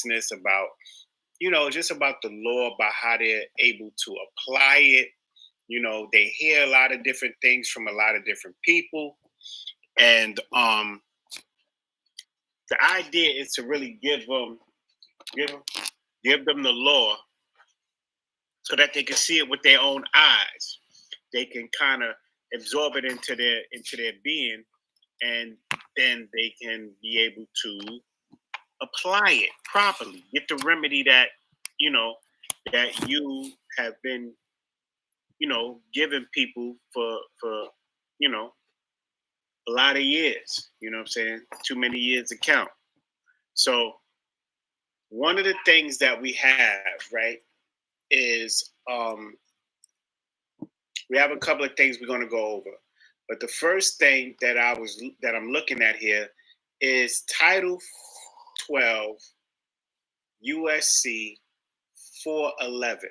business, about, just about the law, about how they're able to apply it. They hear a lot of different things from a lot of different people. And the idea is to really give them the law so that they can see it with their own eyes. They can kind of absorb it into their being, and then they can be able to apply it properly, get the remedy that that you have been giving people for a lot of years. You know what I'm saying? Too many years to count. So one of the things that we have, right, is we have a couple of things we're going to go over. But the first thing that I'm looking at here is Title 12 USC 411.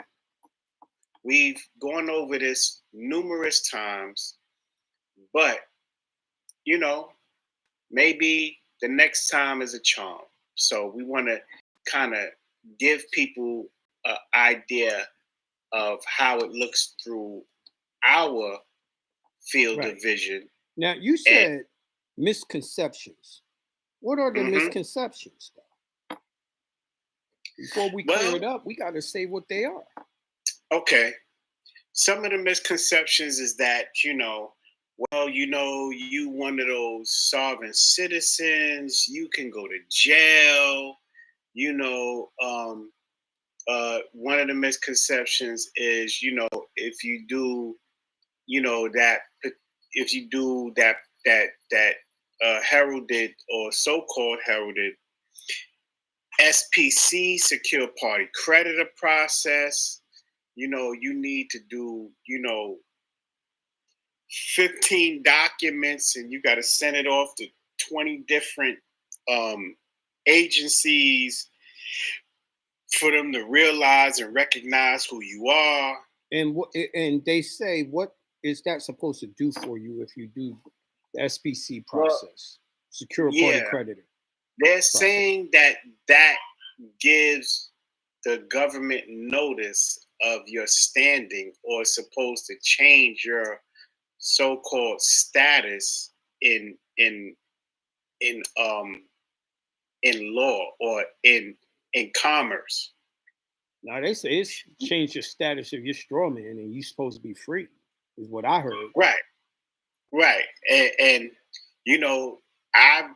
We've gone over this numerous times, but maybe the next time is a charm. So we want to kind of give people an idea of how it looks through our field of vision. Now, you said misconceptions. What are the misconceptions, though? Before we clear it up, we got to say what they are. Okay. Some of the misconceptions is that, you one of those sovereign citizens, you can go to jail. One of the misconceptions is, if you do, that heralded or so-called heralded SPC, secure party creditor process, you need to do, 15 documents, and you got to send it off to 20 different agencies for them to realize and recognize who you are. And they say, what is that supposed to do for you if you do the SPC process, secure party creditor? They're saying that gives the government notice of your standing, or supposed to change your so-called status in law or in commerce. Now they say it's changed your status if you're straw man and you're supposed to be free, is what I heard. Right. And I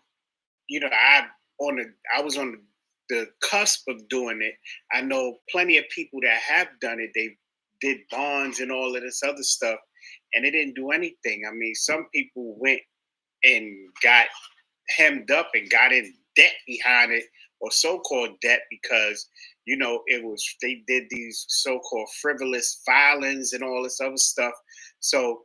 was on the cusp of doing it. I know plenty of people that have done it. They did bonds and all of this other stuff, and it didn't do anything. I mean, some people went and got hemmed up and got in debt behind it, or so-called debt, because they did these so-called frivolous filings and all this other stuff. So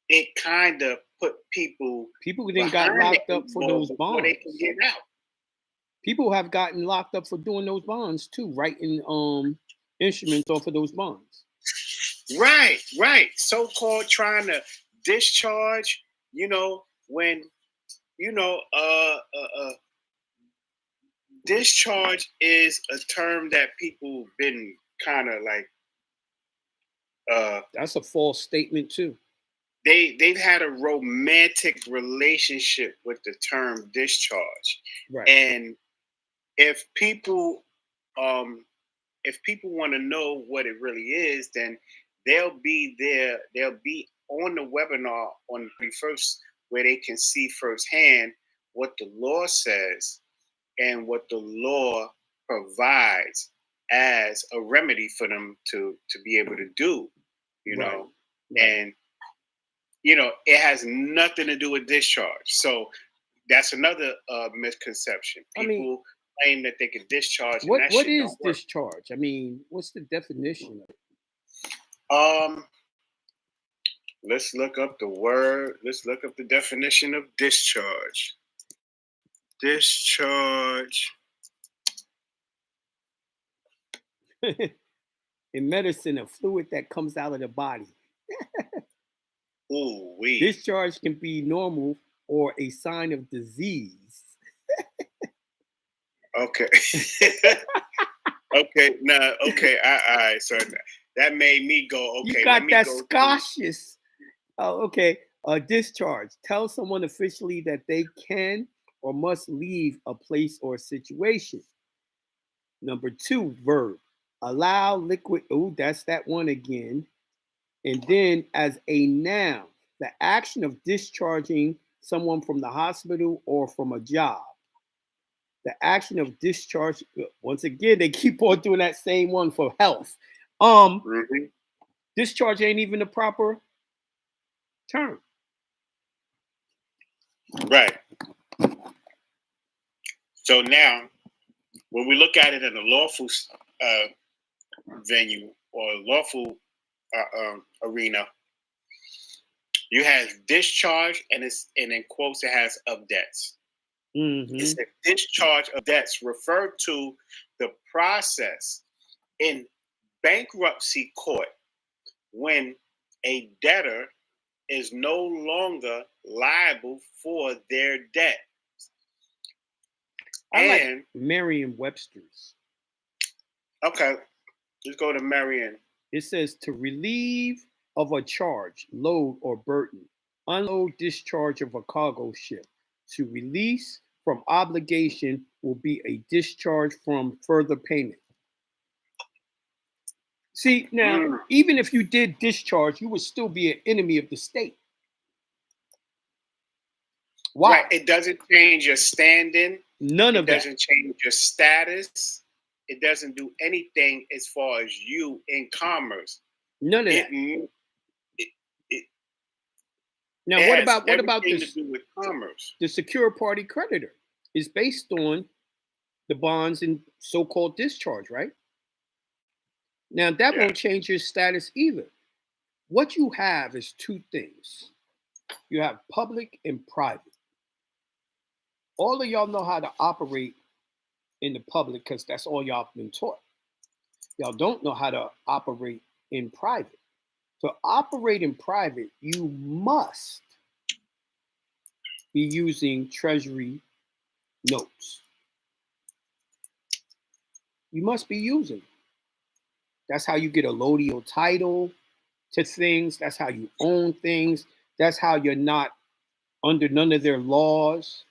it kind of put people then got locked up for those bonds. They can get out. People have gotten locked up for doing those bonds too, writing instruments off of those bonds. Right. So-called trying to discharge, when, discharge is a term that people been kind of like. That's a false statement too. They've had a romantic relationship with the term discharge, right? And if people want to know what it really is, then they'll be there. They'll be on the webinar on the first, where they can see firsthand what the law says and what the law provides as a remedy for them to be able to do, right. And it has nothing to do with discharge. So that's another misconception. People claim that they can discharge. What is discharge? I mean, what's the definition of it? Let's look up the word. Let's look up the definition of discharge. Discharge. In medicine, a fluid that comes out of the body. Ooh, Discharge can be normal or a sign of disease. Okay. Okay. Now, okay. All right. So that made me go. You Okay. Let got me that go through. cautious. Oh, okay. Discharge. Tell someone officially that they can or must leave a place or situation. Number two, verb. Allow liquid. Oh, that's that one again. And then as a noun, the action of discharging someone from the hospital or from a job. The action of discharge. Once again, they keep on doing that same one for health. Mhm. Discharge ain't even the proper term. Right. So now, when we look at it in a lawful uh, venue or lawful arena, you have discharge, and in quotes it has of debts. It's Mm-hmm. a discharge of debts referred to the process in bankruptcy court when a debtor is no longer liable for their debt. I like And Merriam-Webster's. okay, let's go to Marion. It says to relieve of a charge, load, or burden, unload, discharge of a cargo ship. To release from obligation will be a discharge from further payment. See, now, Mm. even if you did discharge, you would still be an enemy of the state. Right. Why? It doesn't change your standing. None It of that. doesn't change your status. It doesn't do anything as far as you in commerce. None of It that. it, it, Now, it what has about everything to this? do with commerce. The secure party creditor is based on the bonds and so-called discharge, right? Now that Yeah. won't change your status either. What you have is two things. You have public and private. All of y'all know how to operate in the public because that's all y'all been taught. Y'all don't know how to operate in private. To operate in private, you must be using treasury notes. You must be using. That's how you get a lodial title to things. That's how you own things. That's how you're not under none of their laws.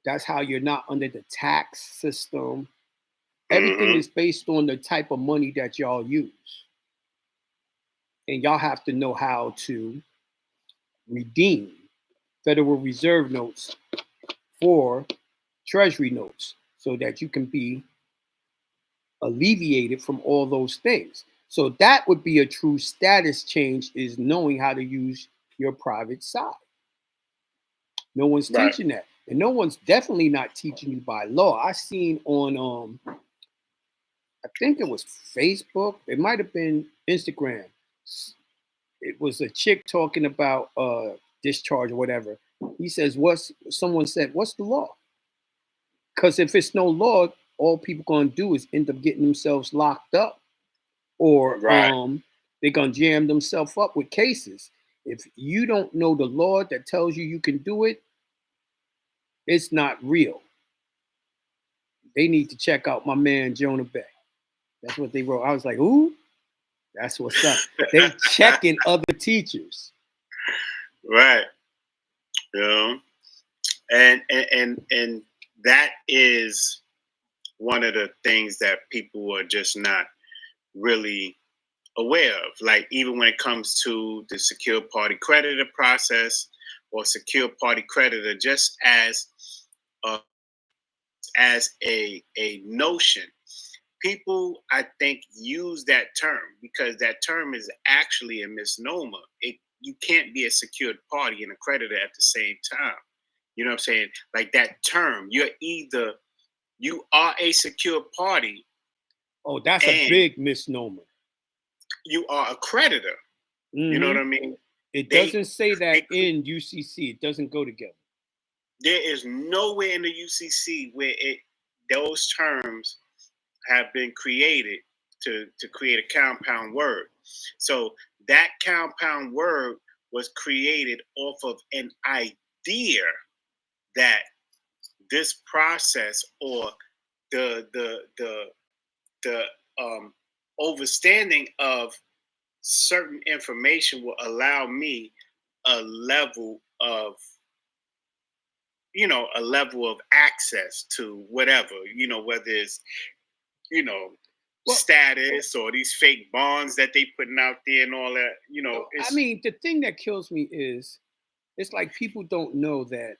That's how you're not under the tax system. Everything Mm-hmm. is based on the type of money that y'all use. And y'all have to know how to redeem Federal Reserve notes for Treasury notes so that you can be alleviated from all those things. So that would be a true status change is knowing how to use your private side. No one's Right. teaching that. And no one's definitely not teaching you by law. I seen on I think it was Facebook, it might have been Instagram. It was a chick talking about discharge or whatever. He says, what's someone said, what's the law? Because if it's no law, all people gonna do is end up getting themselves locked up or Right. they're gonna jam themselves up with cases. If you don't know the law that tells you you can do it, it's not real. They need to check out my man Jonah Beck. That's what they wrote. I was like, ooh, that's what's up. They checking other teachers. Right. You know, and that is one of the things that people are just not really aware of. Like even when it comes to the secure party creditor process or secure party creditor, just uh, as a notion, people I think use that term because that term is actually a misnomer. You can't be a secured party and a creditor at the same time. You know what I'm saying? Like that term, you are a secure party Oh, that's a and big misnomer. you are a creditor. You know what Hmm. I mean? It They, doesn't say that they in UCC. It doesn't go together. there is nowhere in the UCC where those terms have been created to create a compound word. So that compound word was created off of an idea that this process or the overstanding of certain information will allow me a level of a level of access to whatever, whether it's Well, status or these fake bonds that they putting out there and all that. I It's mean, the thing that kills me is it's like people don't know that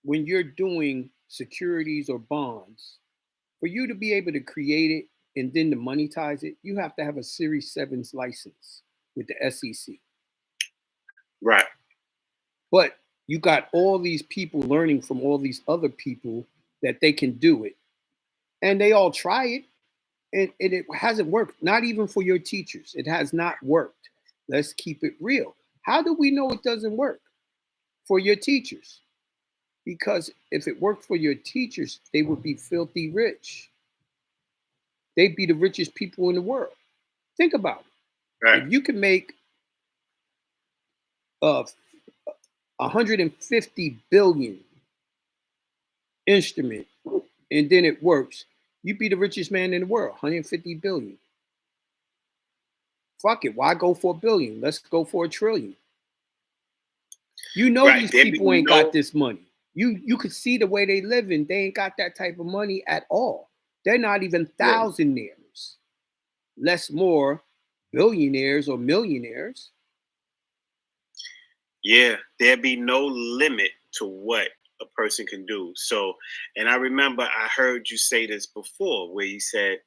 when you're doing securities or bonds, for you to be able to create it and then to monetize it, you have to have a Series 7's license with the SEC. right. But you got all these people learning from all these other people that they can do it. And they all try it, and it hasn't worked. Not even for your teachers. It has not worked. Let's keep it real. How do we know it doesn't work for your teachers? Because if it worked for your teachers, they would be filthy rich. They'd be the richest people in the world. Think about it. Right. If you can make uh, 150 billion instrument and then it works, you'd be the richest man in the world. 150 billion. Fuck it. Why go for a billion? Let's go for a trillion. You know Right. these There be people ain't no got this money. You could see the way they live in. They ain't got that type of money at all. They're not even yeah, thousandaires, less more billionaires or millionaires. yeah, there be no limit to what a person can do. So, and I remember I heard you say this before, where you said,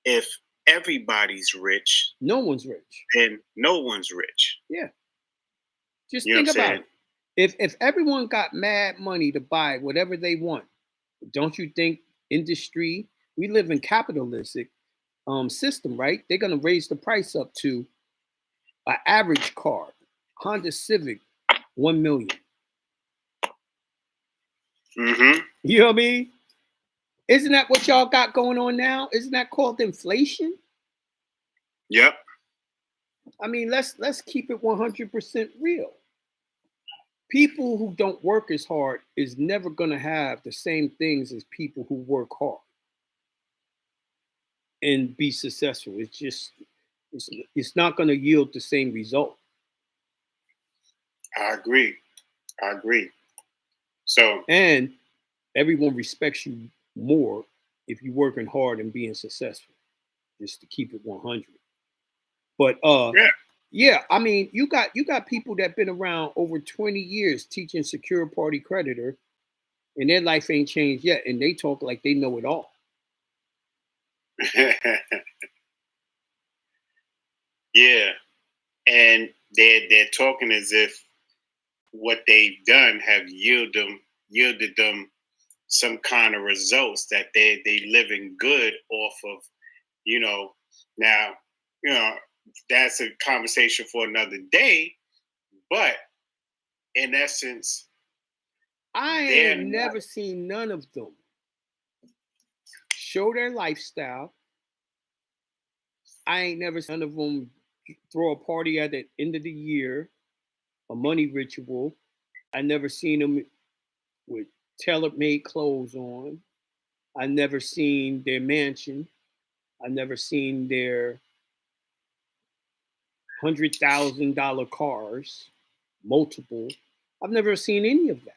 if everybody's rich, No one's rich. then no one's rich. Yeah. Just You know think what I'm about saying? it. If everyone got mad money to buy whatever they want, don't you think industry? We live in capitalistic system, right? They're gonna raise the price up to an average car, Honda Civic, 1 million. Mm-hmm. You know what I mean? Isn't that what y'all got going on now? Isn't that called inflation? Yep. I mean, let's keep it 100% real. People who don't work as hard is never going to have the same things as people who work hard and be successful. It's just it's not going to yield the same result. I agree. I agree. So, And everyone respects you more if you're working hard and being successful. Just to keep it 100. But yeah. yeah, I mean, you got people that been around over 20 years teaching secure party creditor, and their life ain't changed yet, and they talk like they know it all. Yeah. And they're talking as if what they've done have yielded them some kind of results that they living good off of, you know. Now, you know, that's a conversation for another day, but in essence, I they're ain't not. never seen none of them show their lifestyle. I ain't never seen none of them throw a party at the end of the year, a money ritual. I never seen them with tailor-made clothes on. I never seen their mansion. I never seen their $100,000 cars, multiple. I've never seen any of that.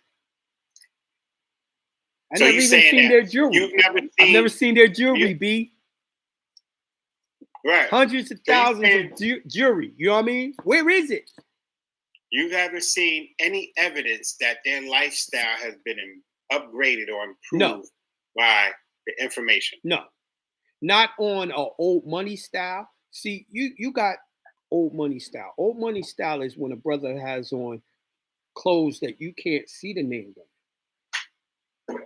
I So never you even saying seen that their jewelry. you've never I've never seen seen their jewelry, you B. right? Hundreds of So you thousands saying of jewelry. You know what I mean? Where is it? you haven't seen any evidence that their lifestyle has been upgraded or No, improved by the information. no. Not on a old money style. See, you got old money style. Old money style is when a brother has on clothes that you can't see the name brand.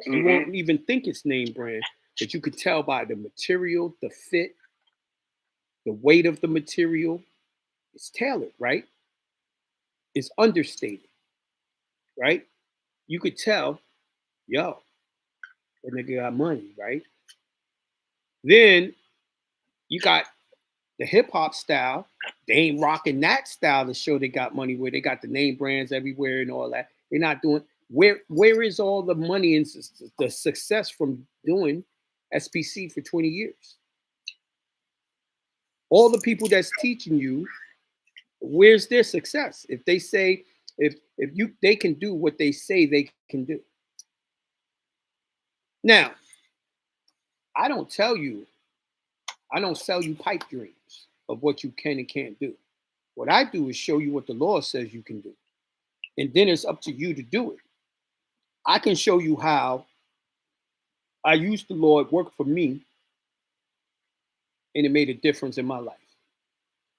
You Mm-hmm. won't even think it's name brand, but you could tell by the material, the fit, the weight of the material. It's tailored, right? It's understated, right? You could tell, yo, that nigga got money, right? Then you got the hip hop style. They ain't rocking that style to show they got money where they got the name brands everywhere and all that. They're not doing. Where is all the money and the success from doing SPC for 20 years? All the people that's teaching you, where's their success? If they say, if they can do what they say they can do. Now, I don't sell you pipe dreams of what you can and can't do. What I do is show you what the law says you can do. And then it's up to you to do it. I can show you how I used the law, it worked for me, and it made a difference in my life.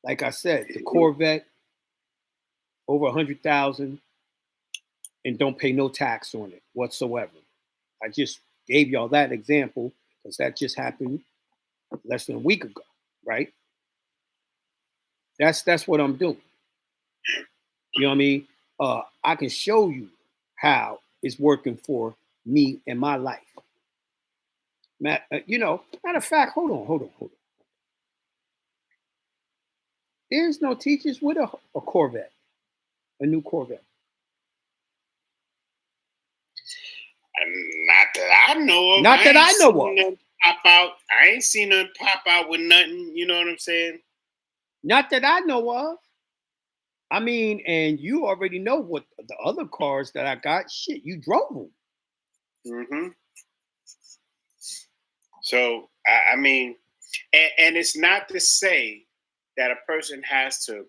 Like I said, the Corvette, over 100,000, and don't pay no tax on it whatsoever. I just gave y'all that example because that just happened less than a week ago, right? That's what I'm doing. You know what I mean? I can show you how it's working for me and my life. Matter of fact, hold on. There's no teachers with a Corvette, a new Corvette. Not that I know of. Not that I know of. Pop out. I ain't seen none pop out with nothing. You know what I'm saying? Not that I know of. I mean, and you already know what the other cars that I got. Shit, you drove them. Mm-hmm. So I mean, and it's not to say that a person has to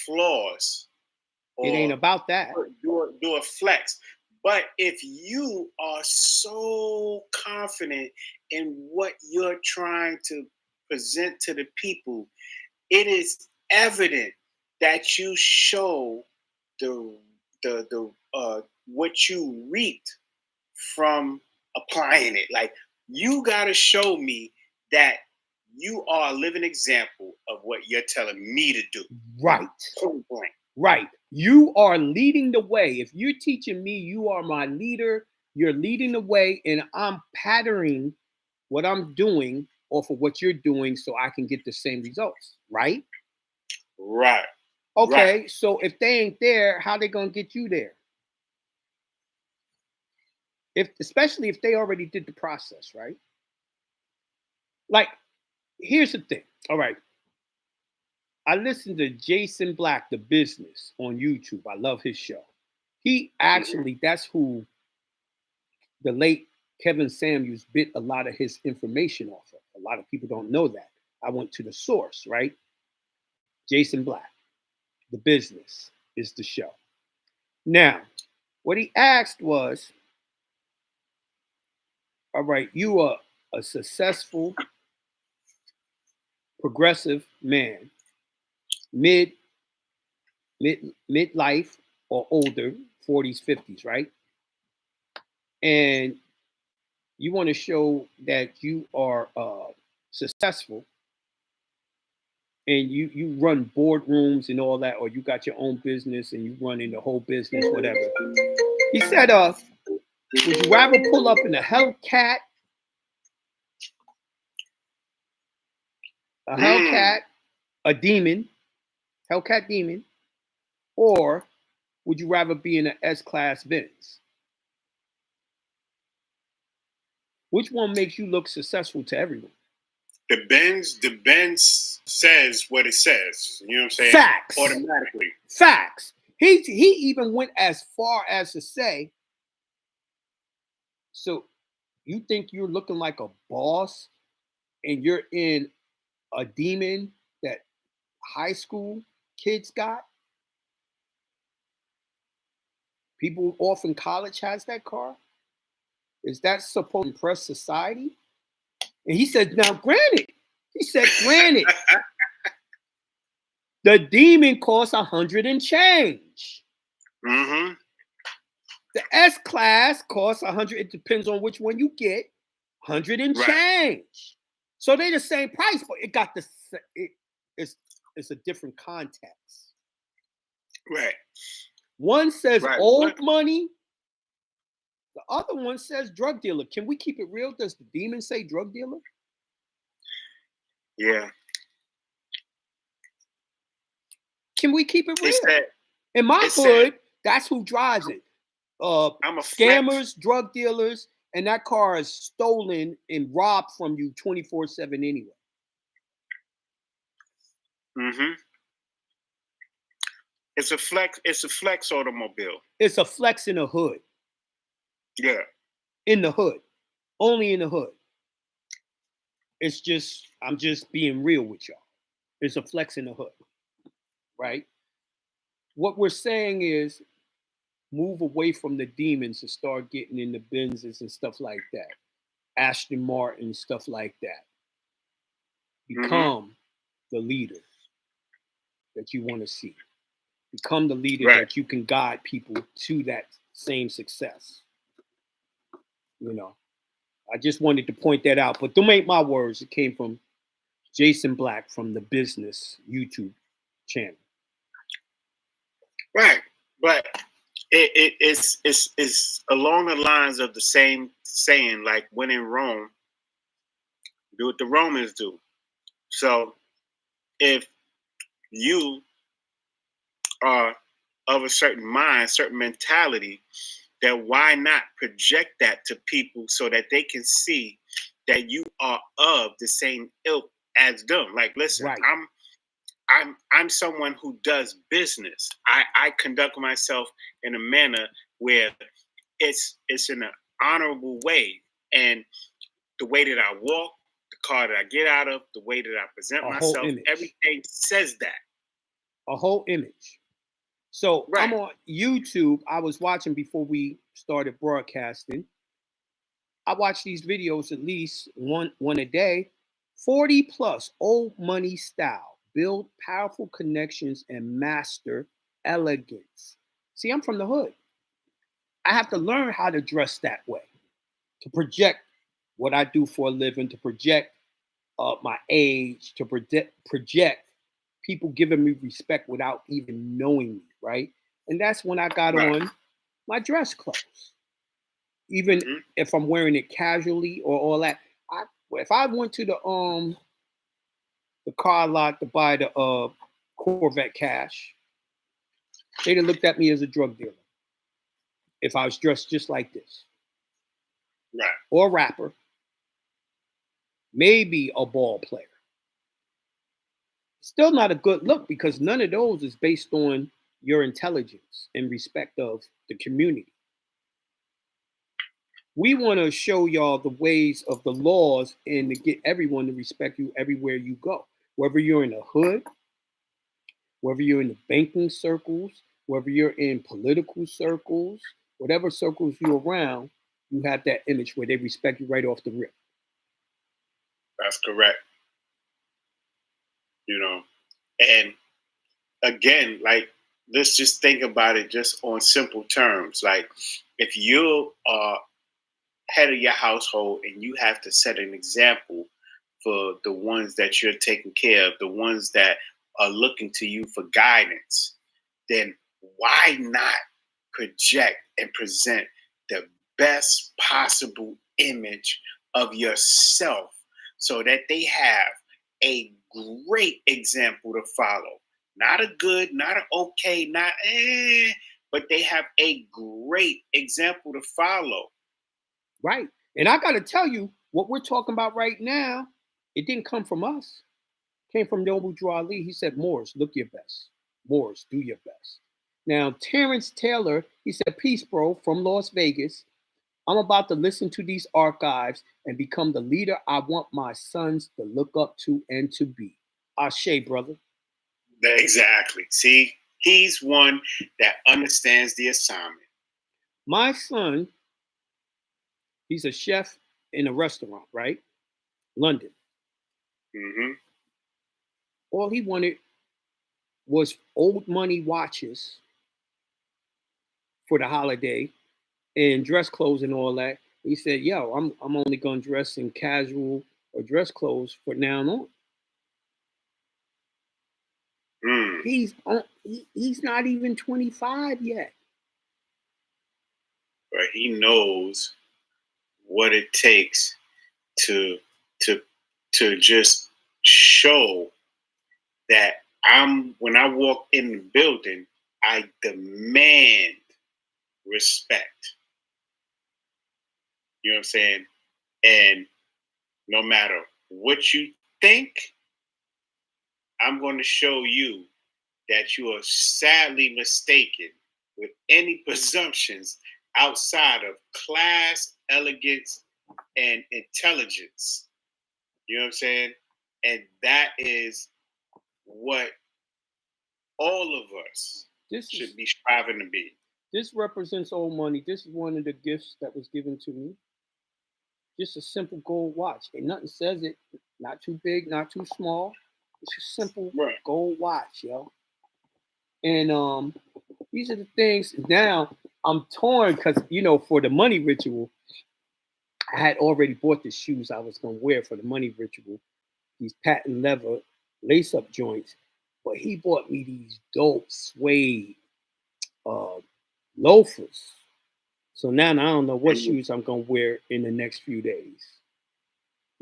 floss. It ain't about that. Do a flex. But if you are so confident in what you're trying to present to the people, it is evident that you show the what you reaped from applying it. Like, you gotta show me that you are a living example of what you're telling me to do. Right. Point blank. Right. You are leading the way. If you're teaching me, you are my leader. You're leading the way, and I'm patterning what I'm doing off of what you're doing so I can get the same results. Right? Right. Okay. Right. So if they ain't there, how they gonna get you there? Especially if they already did the process, right? Like, here's the thing. All right. I listened to Jason Black, The Business, on YouTube. I love his show. He actually, that's who the late Kevin Samuels bit a lot of his information off of. A lot of people don't know that. I went to the source, right? Jason Black, The Business is the show. Now, what he asked was, all right, you are a successful, progressive man, midlife or older, 40s, 50s, right? And you want to show that you are successful, and you run boardrooms and all that, or you got your own business and you running the whole business, whatever. He said, would you rather pull up in a Hellcat, a demon, Hellcat demon, or would you rather be in an S-Class Benz? Which one makes you look successful to everyone? The Benz says what it says. You know what I'm saying? Facts. Automatically. Facts. He even went as far as to say, so you think you're looking like a boss and you're in a demon that high school kids got? People off in college has that car? Is that supposed to impress society? And he said, now granted, the demon costs 100 and change. Mm-hmm. The S-Class costs 100. It depends on which one you get. 100 and change. So they're the same price, but it got it's a different context. Right. One says old money. The other one says drug dealer. Can we keep it real? Does the demon say drug dealer? Yeah. Can we keep it real? In my hood, that's who drives it. I'm a scammers, drug dealers, and that car is stolen and robbed from you 24/7 anyway. Mm-hmm. It's a flex. It's a flex automobile. It's a flex in the hood. Yeah. In the hood. Only in the hood. It's just, I'm just being real with y'all. It's a flex in the hood. Right? What we're saying is move away from the demons and start getting in the Benzes and stuff like that. Ashton Martin, stuff like that. Become the leader that you want to see. Become the leader that you can guide people to that same success. You know, I just wanted to point that out. But them ain't my words. It came from Jason Black from the Business YouTube channel. Right. But it's along the lines of the same saying, like when in Rome, do what the Romans do. So if you are of a certain mind, certain mentality, then why not project that to people so that they can see that you are of the same ilk as them? Like, listen, Right. I'm someone who does business. I conduct myself in a manner where it's in an honorable way, and the way that I walk, the car that I get out of, the way that I present myself, everything says that. A whole image. So I'm on YouTube. I was watching before we started broadcasting. I watch these videos at least one a day. 40 plus old money style. Build powerful connections and master elegance. See, I'm from the hood. I have to learn how to dress that way, to project what I do for a living, to project my age, to project people giving me respect without even knowing me, right? And that's when I got on my dress clothes. Even if I'm wearing it casually or all that. If I went to the car lot to buy the Corvette cash, they'd have looked at me as a drug dealer if I was dressed just like this. Right. Or a rapper. Maybe a ball player. Still not a good look because none of those is based on your intelligence and respect of the community. We want to show y'all the ways of the laws and to get everyone to respect you everywhere you go. Whether you're in the hood, whether you're in the banking circles, whether you're in political circles, whatever circles you're around, you have that image where they respect you right off the rip. That's correct. You know, and again, like, let's just think about it just on simple terms. Like, if you are head of your household and you have to set an example for the ones that you're taking care of, the ones that are looking to you for guidance, then why not project and present the best possible image of yourself so that they have a great example to follow? Not a good, not an okay, not but they have a great example to follow. Right. And I got to tell you, what we're talking about right now, it didn't come from us. It came from Noble Drew Ali. He said, Morris, look your best. Morris, do your best. Now, Terrence Taylor, he said, peace, bro, from Las Vegas. I'm about to listen to these archives and become the leader I want my sons to look up to and to be. Ashe, brother. Exactly. See, he's one that understands the assignment. My son, he's a chef in a restaurant, right? London. Mm-hmm. All he wanted was old money watches for the holiday and dress clothes and all that. He said, yo, I'm only gonna dress in casual or dress clothes for now on. He's not even 25 yet. But he knows what it takes to just show that when I walk in the building, I demand respect. You know what I'm saying? And no matter what you think, I'm going to show you that you are sadly mistaken with any presumptions outside of class, elegance, and intelligence. You know what I'm saying? And that is what all of us should be striving to be. This represents old money. This is one of the gifts that was given to me. Just a simple gold watch. And nothing says it. Not too big, not too small. It's a simple gold watch, yo. And these are the things. Now I'm torn because for the money ritual, I had already bought the shoes I was gonna wear for the money ritual. These patent leather lace-up joints, but he bought me these dope suede uh, loafers. So now I don't know what shoes I'm gonna wear in the next few days,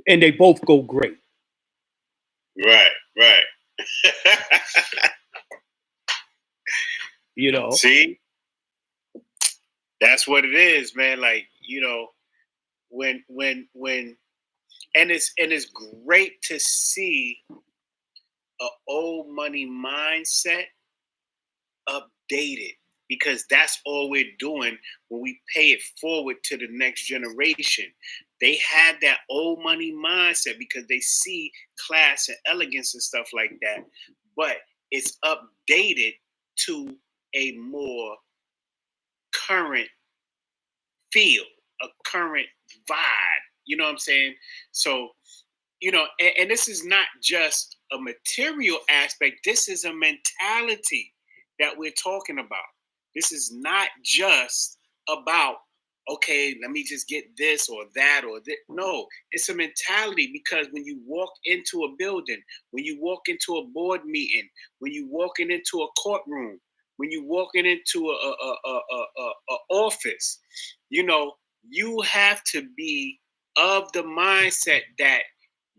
and they both go great. Right. See, that's what it is, man. Like when and it's great to see a old money mindset updated, because that's all we're doing when we pay it forward to the next generation. They had that old money mindset because they see class and elegance and stuff like that, but it's updated to a more current feel, a current vibe. You know what I'm saying? So, and this is not just a material aspect, this is a mentality that we're talking about. This is not just about, okay, let me just get this or that or that. No, it's a mentality, because when you walk into a building, when you walk into a board meeting, when you walking into a courtroom, when you walking into a office, you have to be of the mindset that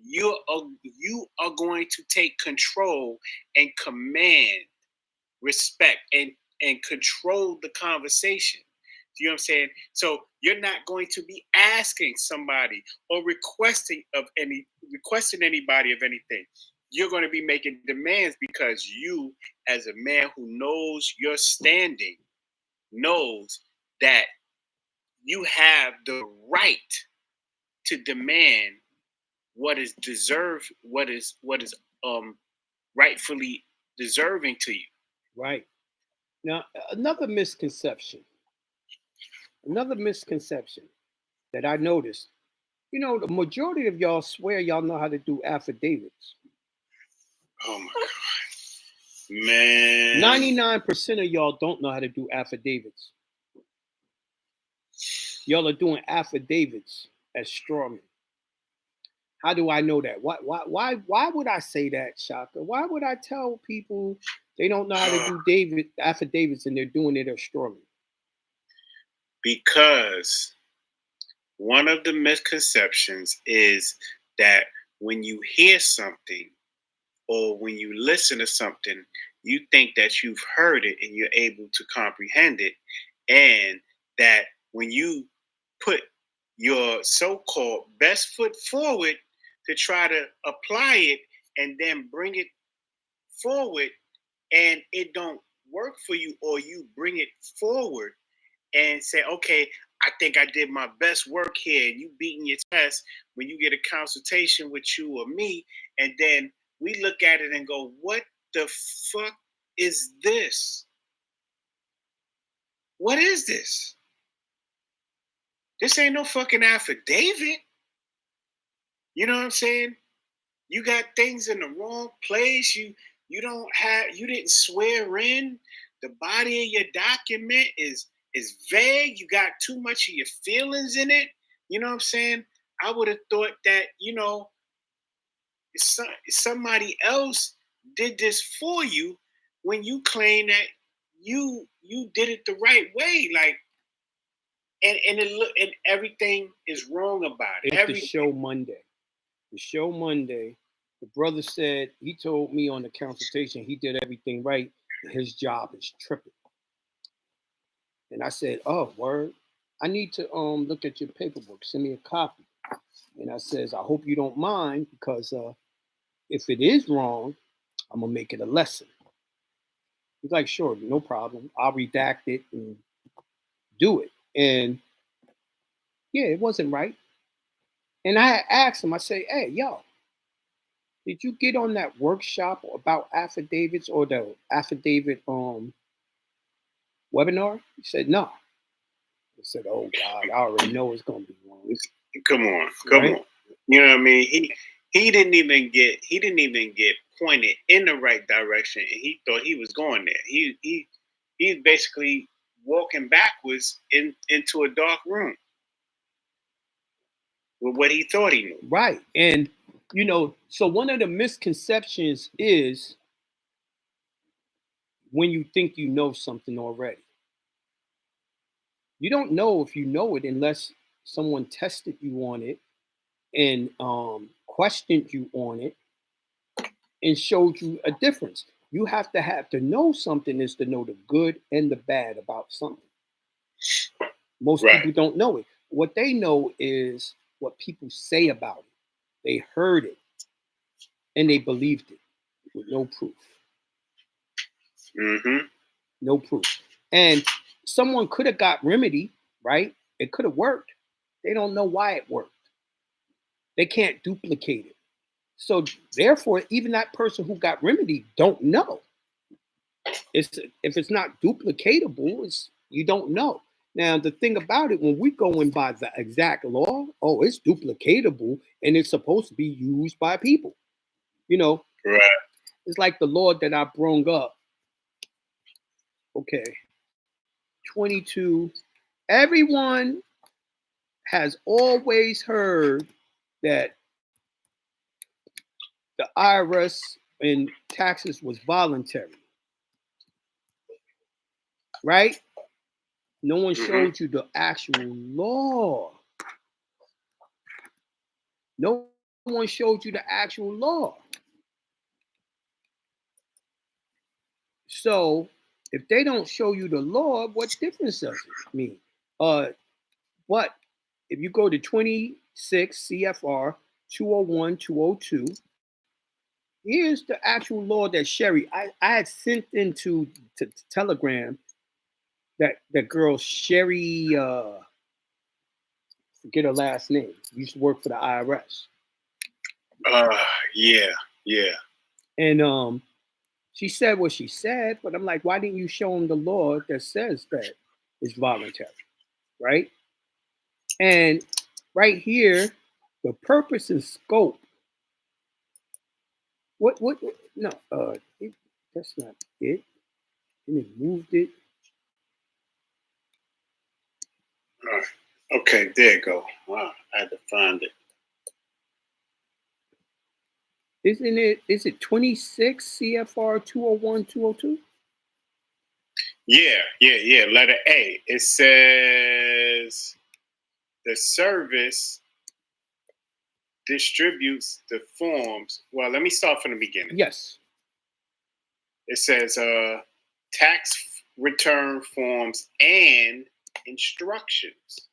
you are going to take control and command respect and control the conversation. You know what I'm saying? So you're not going to be asking somebody or requesting anybody of anything. You're going to be making demands, because you, as a man who knows your standing, knows that you have the right to demand what is deserved, what is rightfully deserving to you. Right. Now, another misconception that I noticed, the majority of y'all swear y'all know how to do affidavits. Oh my God. Man. 99% of y'all don't know how to do affidavits. Y'all are doing affidavits as strawmen. How do I know that? Why would I say that, Shaka? Why would I tell people they don't know how to do affidavits and they're doing it as strawmen? Because one of the misconceptions is that when you hear something or when you listen to something, you think that you've heard it and you're able to comprehend it, and that when you put your so-called best foot forward to try to apply it and then bring it forward and it don't work for you, or you bring it forward and say, okay, I think I did my best work here, and you beating your chest when you get a consultation with you or me, and then we look at it and go, what the fuck is this? What is this? This ain't no fucking affidavit. You know what I'm saying? You got things in the wrong place. You didn't swear in. The body of your document is vague. You got too much of your feelings in it. You know what I'm saying? I would have thought that, somebody else did this for you when you claim that you did it the right way. Like, and everything is wrong about it. The show Monday. The brother said he told me on the consultation he did everything right. His job is tripping. And I said, "Oh, word. I need to look at your paperwork. Send me a copy." And I says, "I hope you don't mind because if it is wrong, I'm gonna make it a lesson." He's like, "Sure, no problem. I'll redact it and do it." And yeah, it wasn't right. And I asked him, I say, "Hey, yo, did you get on that workshop about affidavits or the affidavit webinar?" He said, "No." I said, "Oh God, I already know it's gonna be wrong." Come on, come Right? on. You know what I mean? He didn't even get pointed in the right direction, and he thought he was going there. He's basically walking backwards into a dark room with what he thought he knew. Right. And so one of the misconceptions is when you think you know something already. You don't know if you know it unless someone tested you on it and questioned you on it and showed you a difference. You have to know something is to know the good and the bad about something. Most Right, people don't know it. What they know is what people say about it. They heard it and they believed it with no proof. mm-hmm. No proof. And someone could have got remedy, right? It could have worked. They don't know why it worked. They can't duplicate it. So therefore, even that person who got remedy don't know. It's if it's not duplicatable, it's you don't know. Now the thing about it, when we go in by the exact law, oh, it's duplicatable and it's supposed to be used by people. You know, Right. it's like the law that I brung up. Okay, 22. Everyone has always heard that the IRS and taxes was voluntary, right? No one Mm-hmm. showed you the actual law. No one showed you the actual law. So if they don't show you the law, what difference does it mean? Uh, but if you go to 26 CFR 201 202, here's the actual law that Sherry, I had sent into to Telegram that girl Sherry, forget her last name, used to work for the IRS. Uh, yeah, yeah. And she said what she said, but I'm like, why didn't you show them the law that says that it's voluntary, right? And right here, the purpose and scope. What no, that's not it. And it moved it. All right. Okay, there you go. Wow, I had to find it. Isn't it? Is it 26 CFR 201 202? Yeah, yeah, yeah. Letter A. It says the service distributes the forms. Well, let me start from the beginning. Yes. It says tax return forms and instructions.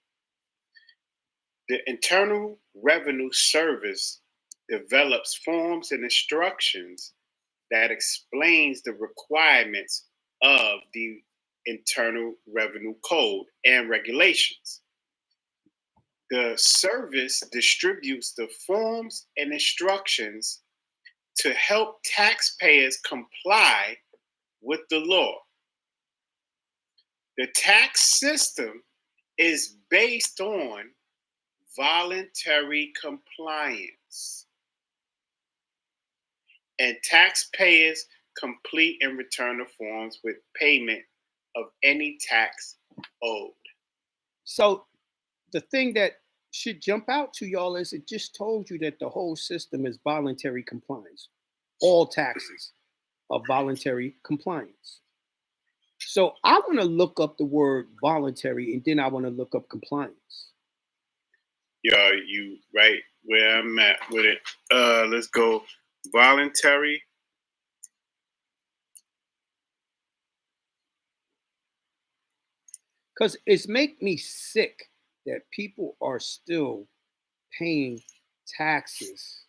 The Internal Revenue Service develops forms and instructions that explains the requirements of the Internal Revenue Code and regulations. The service distributes the forms and instructions to help taxpayers comply with the law. The tax system is based on voluntary compliance, and taxpayers complete and return the forms with payment of any tax owed. So the thing that should jump out to y'all is it just told you that the whole system is voluntary compliance. All taxes are voluntary compliance. So I want to look up the word voluntary and then I want to look up compliance. Yeah, you right where I'm at with it. Let's go voluntary. Because it's make me sick that people are still paying taxes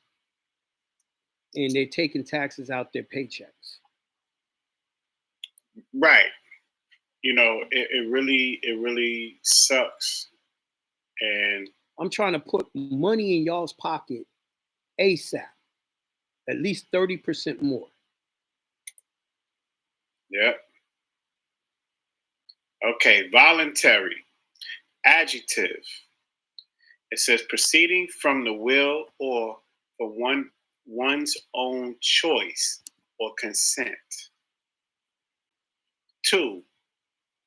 and they're taking taxes out their paychecks. Right. It really sucks. And I'm trying to put money in y'all's pocket ASAP, at least 30% more. yeah. Okay, voluntary. Adjective. It says proceeding from the will or for one's own choice or consent. 2,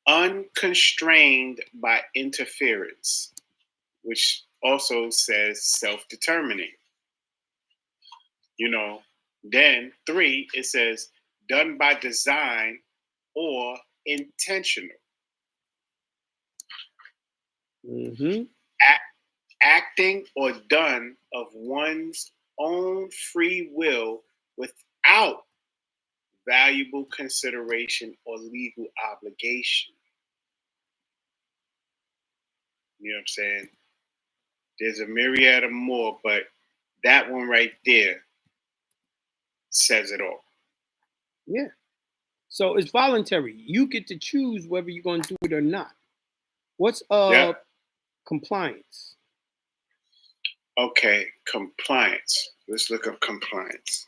unconstrained by interference, which also says self-determining. Then 3, it says done by design or intentional. Mm-hmm. Acting or done of one's own free will without valuable consideration or legal obligation. You know what I'm saying? There's a myriad of more, but that one right there says it all. Yeah. So it's voluntary. You get to choose whether you're going to do it or not. What's Yep. compliance? Okay, compliance. Let's look up compliance.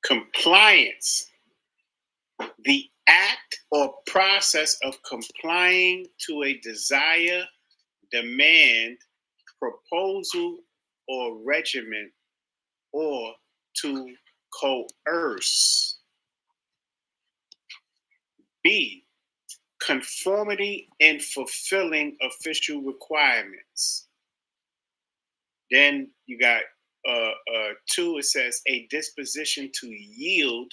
Compliance. The act or process of complying to a desire, demand, proposal, or regimen, or to coerce. B, conformity in fulfilling official requirements. Then you got 2, it says a disposition to yield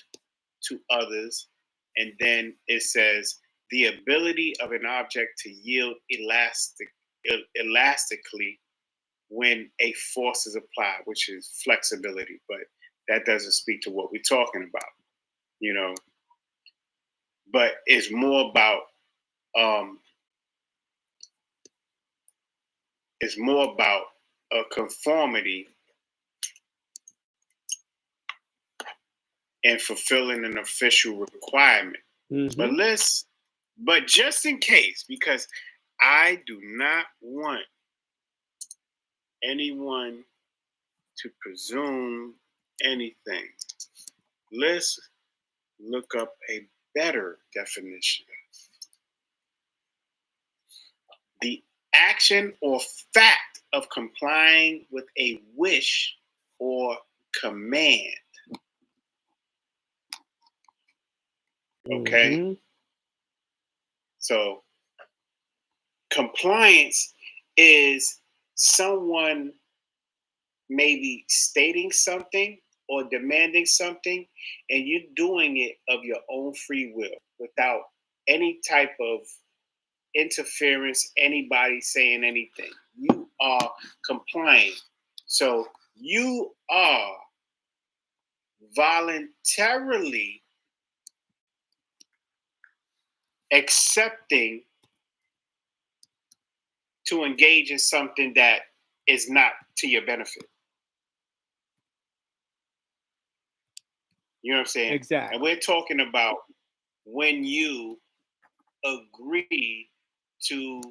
to others. And then it says the ability of an object to yield elastically when a force is applied, which is flexibility. But that doesn't speak to what we're talking about, But it's more about a conformity and fulfilling an official requirement. Mm-hmm. But just in case, because I do not want anyone to presume anything, let's look up a better definition. The action or fact of complying with a wish or command. Okay? Mm-hmm. So, compliance is someone maybe stating something or demanding something, and you're doing it of your own free will without any type of interference, anybody saying anything. You are complying. So you are voluntarily accepting to engage in something that is not to your benefit. You know what I'm saying? Exactly. And we're talking about when you agree to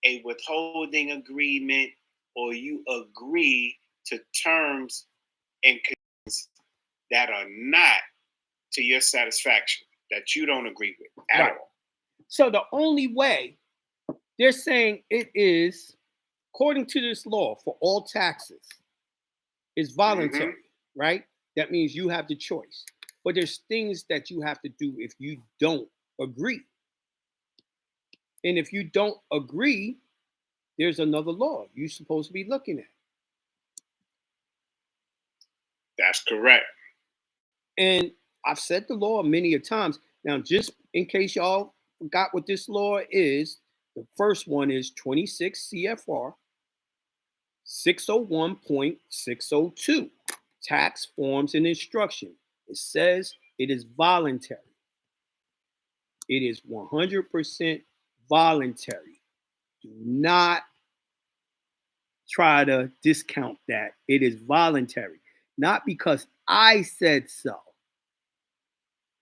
a withholding agreement or you agree to terms and conditions that are not to your satisfaction, that you don't agree with at Right. all. So the only way they're saying it is, according to this law, for all taxes, is voluntary, right? That means you have the choice. But there's things that you have to do if you don't agree. And if you don't agree, there's another law you're supposed to be looking at. That's correct. And I've said the law many a times. Now, just in case y'all forgot what this law is, the first one is 26 CFR 601.602, tax forms and instruction. It says it is voluntary. It is 100% voluntary. Do not try to discount that. It is voluntary. Not because I said so.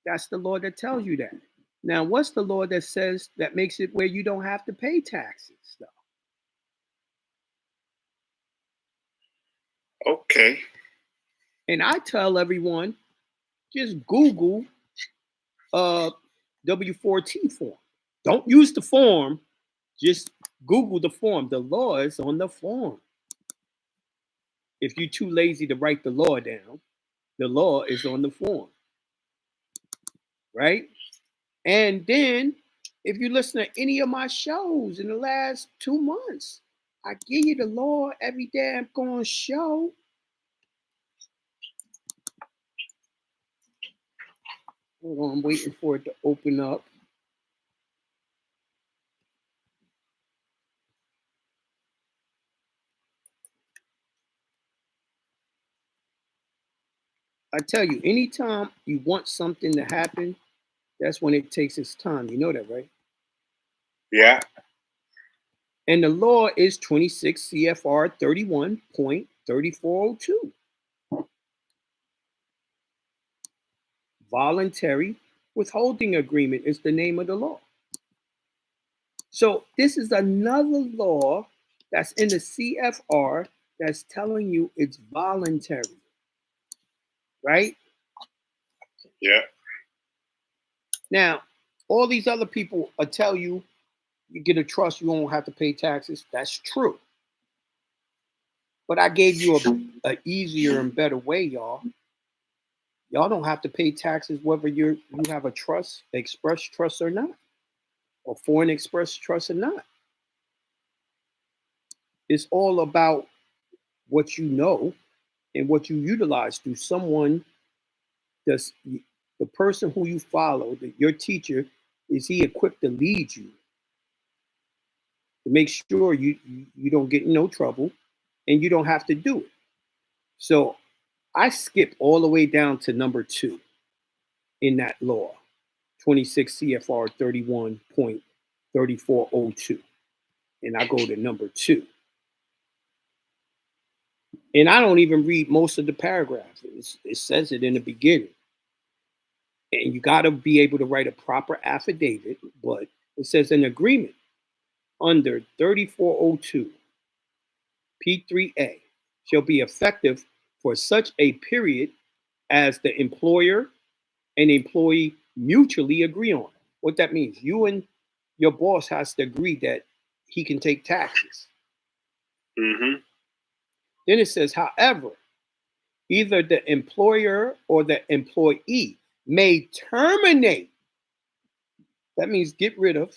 That's the law that tells you that. Now, what's the law that says that makes it where you don't have to pay taxes, though? Okay. And I tell everyone, just Google W-4T form. Don't use the form, just Google the form. The law is on the form. If you're too lazy to write the law down, the law is on the form, right? And then if you listen to any of my shows in the last 2 months, I give you the law every damn going show. Hold on, I'm waiting for it to open up. I tell you, anytime you want something to happen, that's when it takes its time. You know that, right? Yeah. And the law is 26 CFR 31.3402. Voluntary withholding agreement is the name of the law. So this is another law that's in the CFR that's telling you it's voluntary, right? Yeah. Now, all these other people will tell you you get a trust, you won't have to pay taxes. That's true. But I gave you a easier and better way, y'all. Y'all don't have to pay taxes whether you have a trust, express trust or not, or foreign express trust or not. It's all about what you know and what you utilize through someone. Does the person who you follow, your teacher, is he equipped to lead you to make sure you don't get in no trouble and you don't have to do it? So I skipped all the way down to number 2 in that law, 26 CFR 31.3402. And I go to number 2. And I don't even read most of the paragraph. It says it in the beginning. And you got to be able to write a proper affidavit, but it says an agreement under 3402 P3A shall be effective for such a period as the employer and employee mutually agree on. What that means, you and your boss has to agree that he can take taxes. Mm-hmm. Then it says, however, either the employer or the employee may terminate. That means get rid of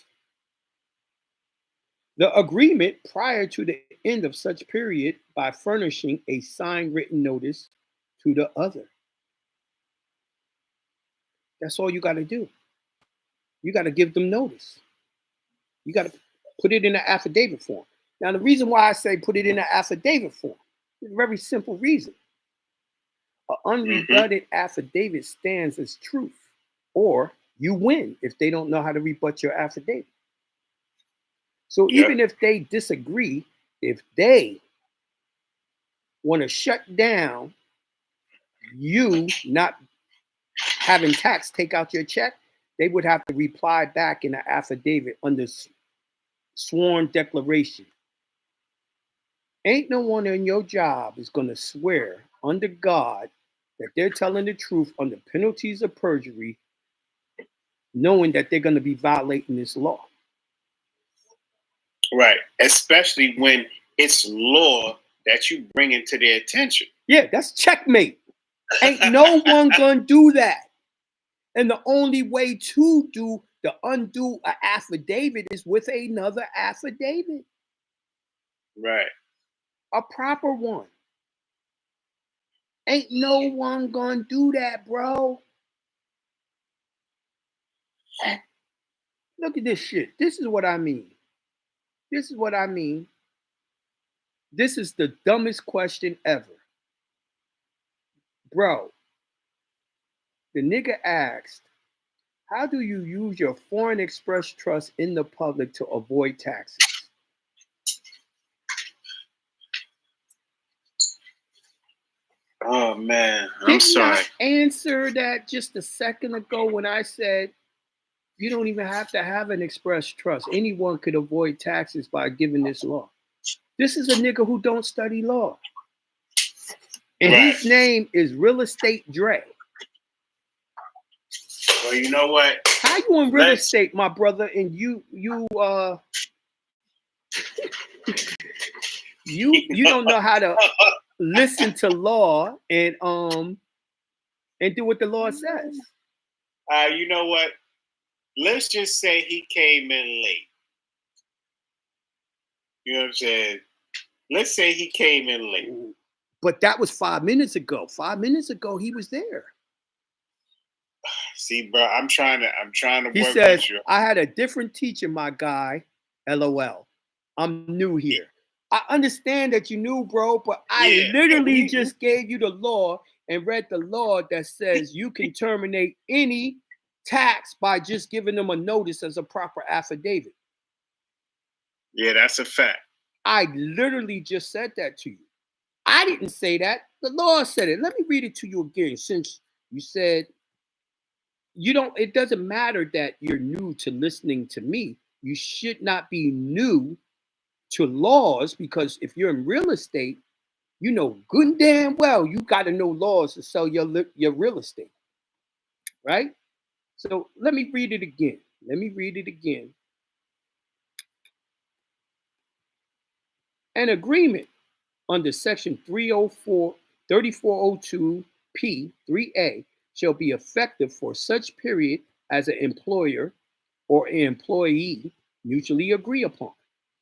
the agreement prior to the end of such period by furnishing a signed written notice to the other. That's all you got to do. You got to give them notice. You got to put it in an affidavit form. Now, the reason why I say put it in an affidavit form is a very simple reason. An unrebutted affidavit stands as truth, or you win if they don't know how to rebut your affidavit. So even if they disagree, if they want to shut down you not having tax take out your check, they would have to reply back in an affidavit under sworn declaration. Ain't no one in your job is going to swear under God that they're telling the truth under penalties of perjury, knowing that they're going to be violating this law. Right. Especially when it's law that you bring into their attention. Yeah, that's checkmate. Ain't no one going to do that. And the only way to undo an affidavit is with another affidavit. Right. A proper one. Ain't no one gonna do that, bro. Look at this shit. This is what I mean. This is what I mean This is the dumbest question ever. Bro, the nigga asked, how do you use your foreign express trust in the public to avoid taxes? Oh man, I'm sorry. Didn't I answer that just a second ago when I said you don't even have to have an express trust? Anyone could avoid taxes by giving this law. This is a nigga who don't study law. And his name is Real Estate Dre. Well, you know what? How you in real estate, my brother, and you don't know how to listen to law and do what the law says. You know what? Let's just say he came in late. You know what I'm saying? Let's say he came in late. But that was 5 minutes ago. 5 minutes ago, he was there. See, bro, I'm trying to He work says, with you. I had a different teacher, my guy. LOL. I'm new here. I understand that you knew, bro, but I literally just gave you the law and read the law that says you can terminate any tax by just giving them a notice as a proper affidavit. Yeah, that's a fact. I literally just said that to you. I didn't say that. The law said it. Let me read it to you again, since you said it doesn't matter that you're new to listening to me. You should not be new to laws, because if you're in real estate, you know good and damn well you got to know laws to sell your real estate, right? So let me read it again. An agreement under section 3402P3A shall be effective for such period as an employer or an employee mutually agree upon.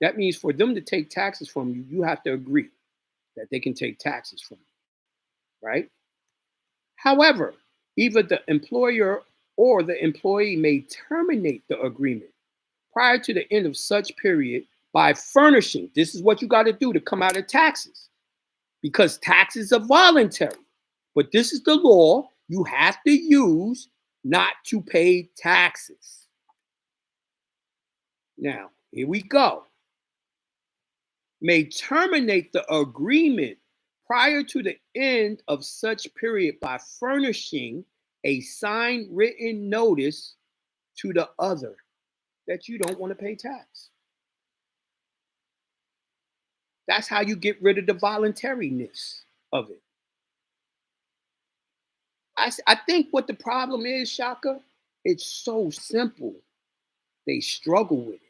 That means for them to take taxes from you, you have to agree that they can take taxes from you, right? However, either the employer or the employee may terminate the agreement prior to the end of such period by furnishing. This is what you got to do to come out of taxes, because taxes are voluntary. But this is the law you have to use not to pay taxes. Now, here we go. May terminate the agreement prior to the end of such period by furnishing a signed written notice to the other that you don't want to pay tax. That's how you get rid of the voluntariness of it. I think what the problem is, Shaka, it's so simple. They struggle with it.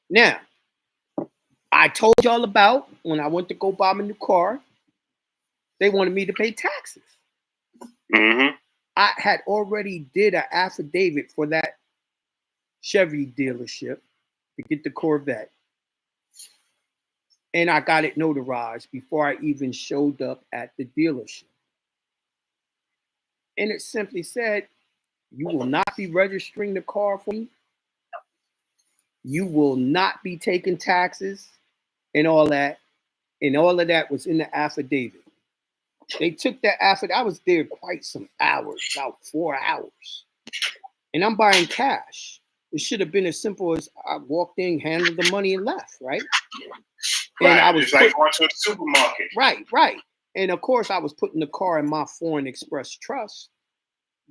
Now, I told y'all about when I went to go buy my new car, they wanted me to pay taxes. Mm-hmm. I had already did an affidavit for that Chevy dealership to get the Corvette. And I got it notarized before I even showed up at the dealership. And it simply said, you will not be registering the car for me. You will not be taking taxes and all that. And all of that was in the affidavit. They took that affidavit. I was there quite some hours, about 4 hours. And I'm buying cash. It should have been as simple as I walked in, handled the money, and left, right? And I was like going to the supermarket. Right. And of course, I was putting the car in my foreign express trust,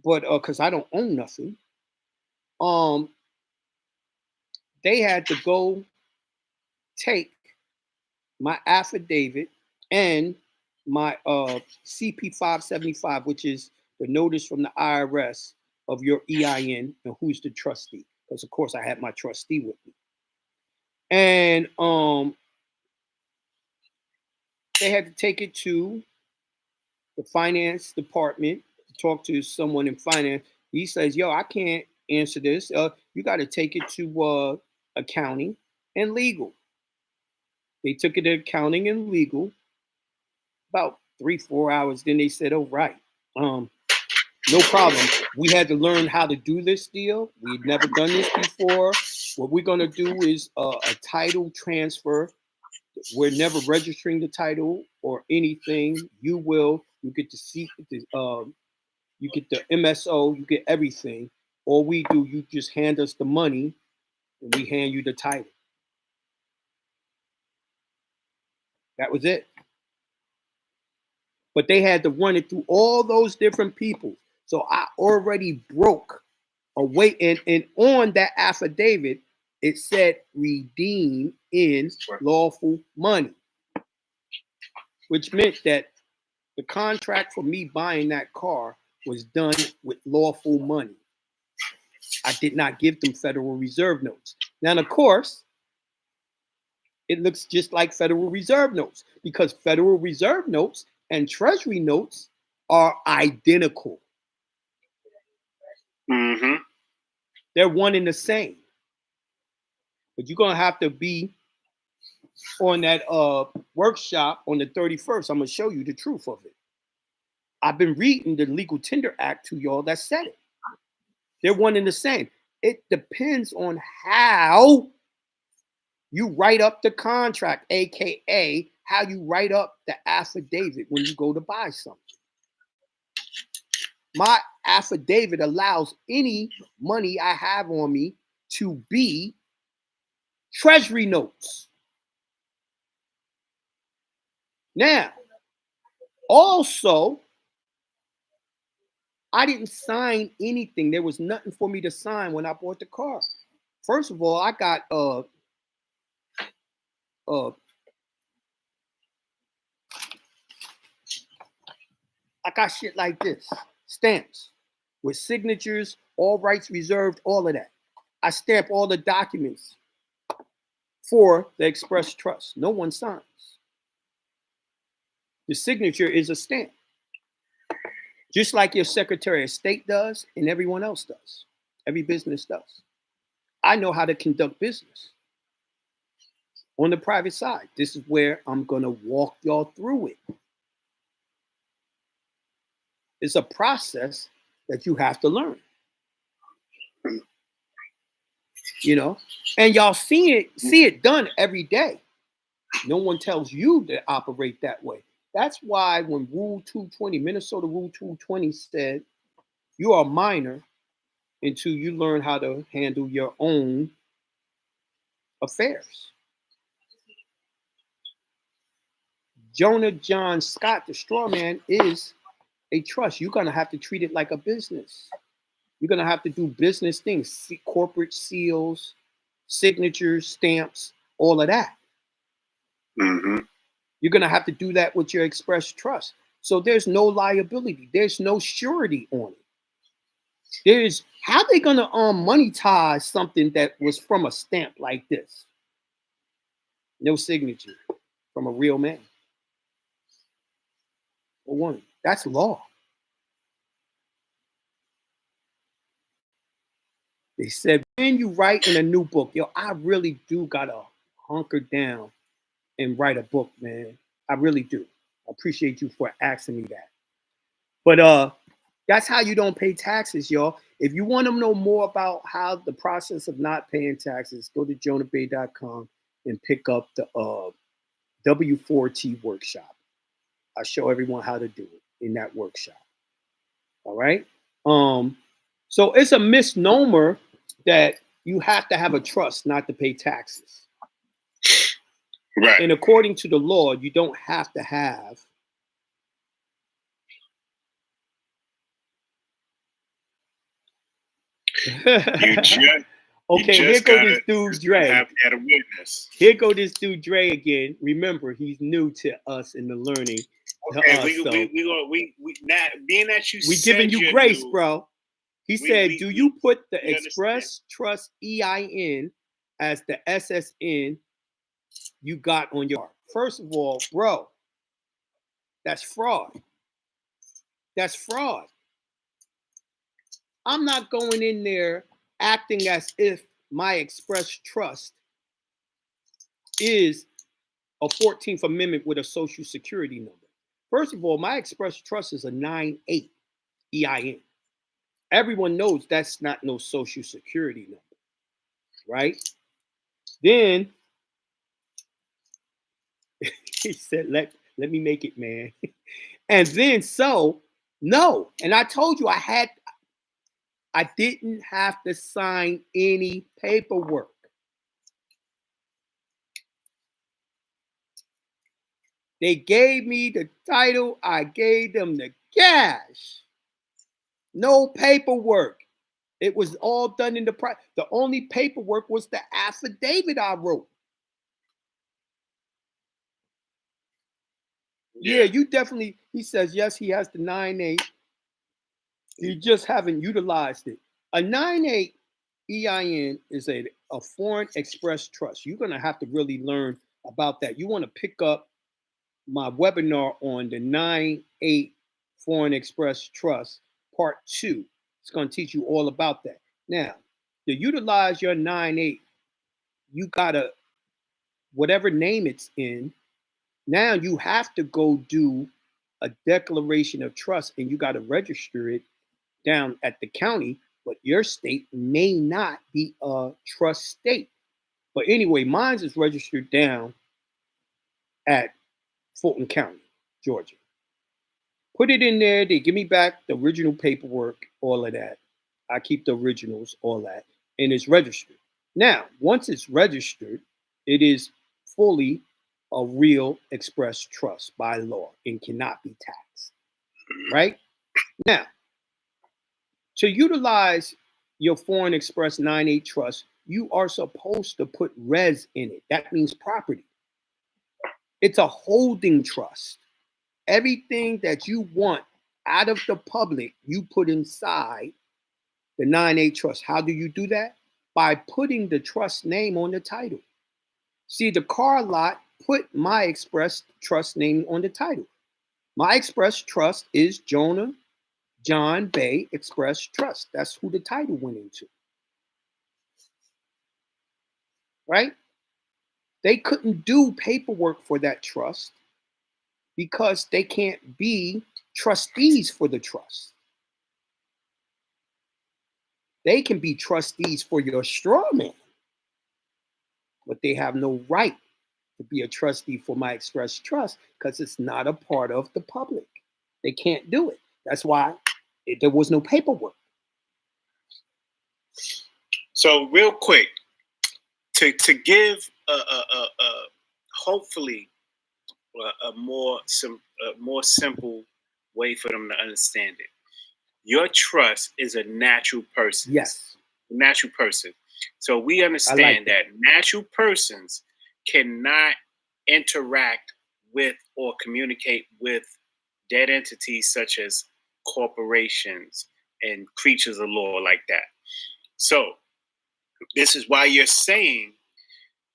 but because I don't own nothing. They had to go take my affidavit and my CP 575, which is the notice from the IRS of your EIN and who's the trustee. Because of course I had my trustee with me. And they had to take it to the finance department to talk to someone in finance. He says, yo, I can't answer this. You got to take it to accounting and legal. They took it to accounting and legal. About 3-4 hours. Then they said, oh, right. No problem. We had to learn how to do this deal. We'd never done this before. What we're going to do is a title transfer. We're never registering the title or anything. You get to see, you get the MSO, you get everything. All we do, you just hand us the money and we hand you the title. That was it. But they had to run it through all those different people. So I already broke away. And on that affidavit, it said redeem in lawful money, which meant that the contract for me buying that car was done with lawful money. I did not give them Federal Reserve notes. Now, of course, it looks just like Federal Reserve notes because Federal Reserve notes and Treasury notes are identical. Mm-hmm. They're one and the same. But you're gonna have to be on that workshop on the 31st. I'm gonna show you the truth of it. I've been reading the Legal Tender Act to y'all that said it. They're one and the same. It depends on how you write up the contract, aka how you write up the affidavit when you go to buy something. My affidavit allows any money I have on me to be Treasury notes. Now, also, I didn't sign anything. There was nothing for me to sign when I bought the car. First of all, I got shit like this. Stamps with signatures, all rights reserved, all of that. I stamp all the documents for the express trust. No one signs. The signature is a stamp. Just like your Secretary of State does and everyone else does. Every business does. I know how to conduct business on the private side. This is where I'm going to walk y'all through it. It's a process that you have to learn. You know, and y'all see it done every day. No one tells you to operate that way. That's why when Rule 220, Minnesota Rule 220 said, you are a minor until you learn how to handle your own affairs. Jonah John Scott, the straw man, is a trust. You're going to have to treat it like a business. You're going to have to do business things, corporate seals, signatures, stamps, all of that. Mm-hmm. You're going to have to do that with your express trust. So there's no liability. There's no surety on it. How they going to monetize something that was from a stamp like this? No signature from a real man or woman. That's law. They said, when you write in a new book, yo, I really do got to hunker down and write a book, man. I really do. I appreciate you for asking me that. But that's how you don't pay taxes, y'all. If you want to know more about how the process of not paying taxes, go to jonahbay.com and pick up the W4T workshop. I show everyone how to do it in that workshop. All right. So it's a misnomer that you have to have a trust not to pay taxes. Right. And according to the law, you don't have to have okay, here go this dude Dre. Have a witness. Here go this dude Dre again. Remember, he's new to us in the learning. Okay, we not being that you. We giving you grace, bro. He said, "Do you put the Express Trust EIN as the SSN you got on your?" First of all, bro, that's fraud. That's fraud. I'm not going in there acting as if my Express Trust is a 14th Amendment with a Social Security number. First of all, my Express Trust is a 9-8 EIN. Everyone knows that's not no Social Security number. right? Then he said, let me make it, man. And then no. And I told you I didn't have to sign any paperwork. They gave me the title, I gave them the cash. No paperwork. It was all done in the only paperwork was the affidavit I wrote. Yeah, you definitely, he says, yes, he has the 9(8). You just haven't utilized it. A 9(8) EIN is a foreign express trust. You're going to have to really learn about that. You want to pick up my webinar on the 9(8) foreign express trust part 2. It's going to teach you all about that. Now, to utilize your 9(8), you got to, whatever name it's in, now you have to go do a declaration of trust and you got to register it down at the county, but your state may not be a trust state. But anyway, mine is registered down at Fulton County, Georgia. Put it in there. They give me back the original paperwork, all of that. I keep the originals, all that, and it's registered. Now, once it's registered, it is fully a real express trust by law and cannot be taxed. Right? Now, to utilize your foreign express 9(8) trust, you are supposed to put res in it. That means property. It's a holding trust. Everything that you want out of the public, you put inside the 9(8) trust. How do you do that? By putting the trust name on the title. See, the car lot put my express trust name on the title. My express trust is Jonah John Bay Express Trust. That's who the title went into. Right? They couldn't do paperwork for that trust because they can't be trustees for the trust. They can be trustees for your straw man, but they have no right to be a trustee for my express trust because it's not a part of the public. They can't do it. That's why there was no paperwork. So real quick, to give hopefully a more simple way for them to understand it. Your trust is a natural person. Yes. Natural person. So we understand that natural persons cannot interact with or communicate with dead entities such as corporations and creatures of law like that. So this is why you're saying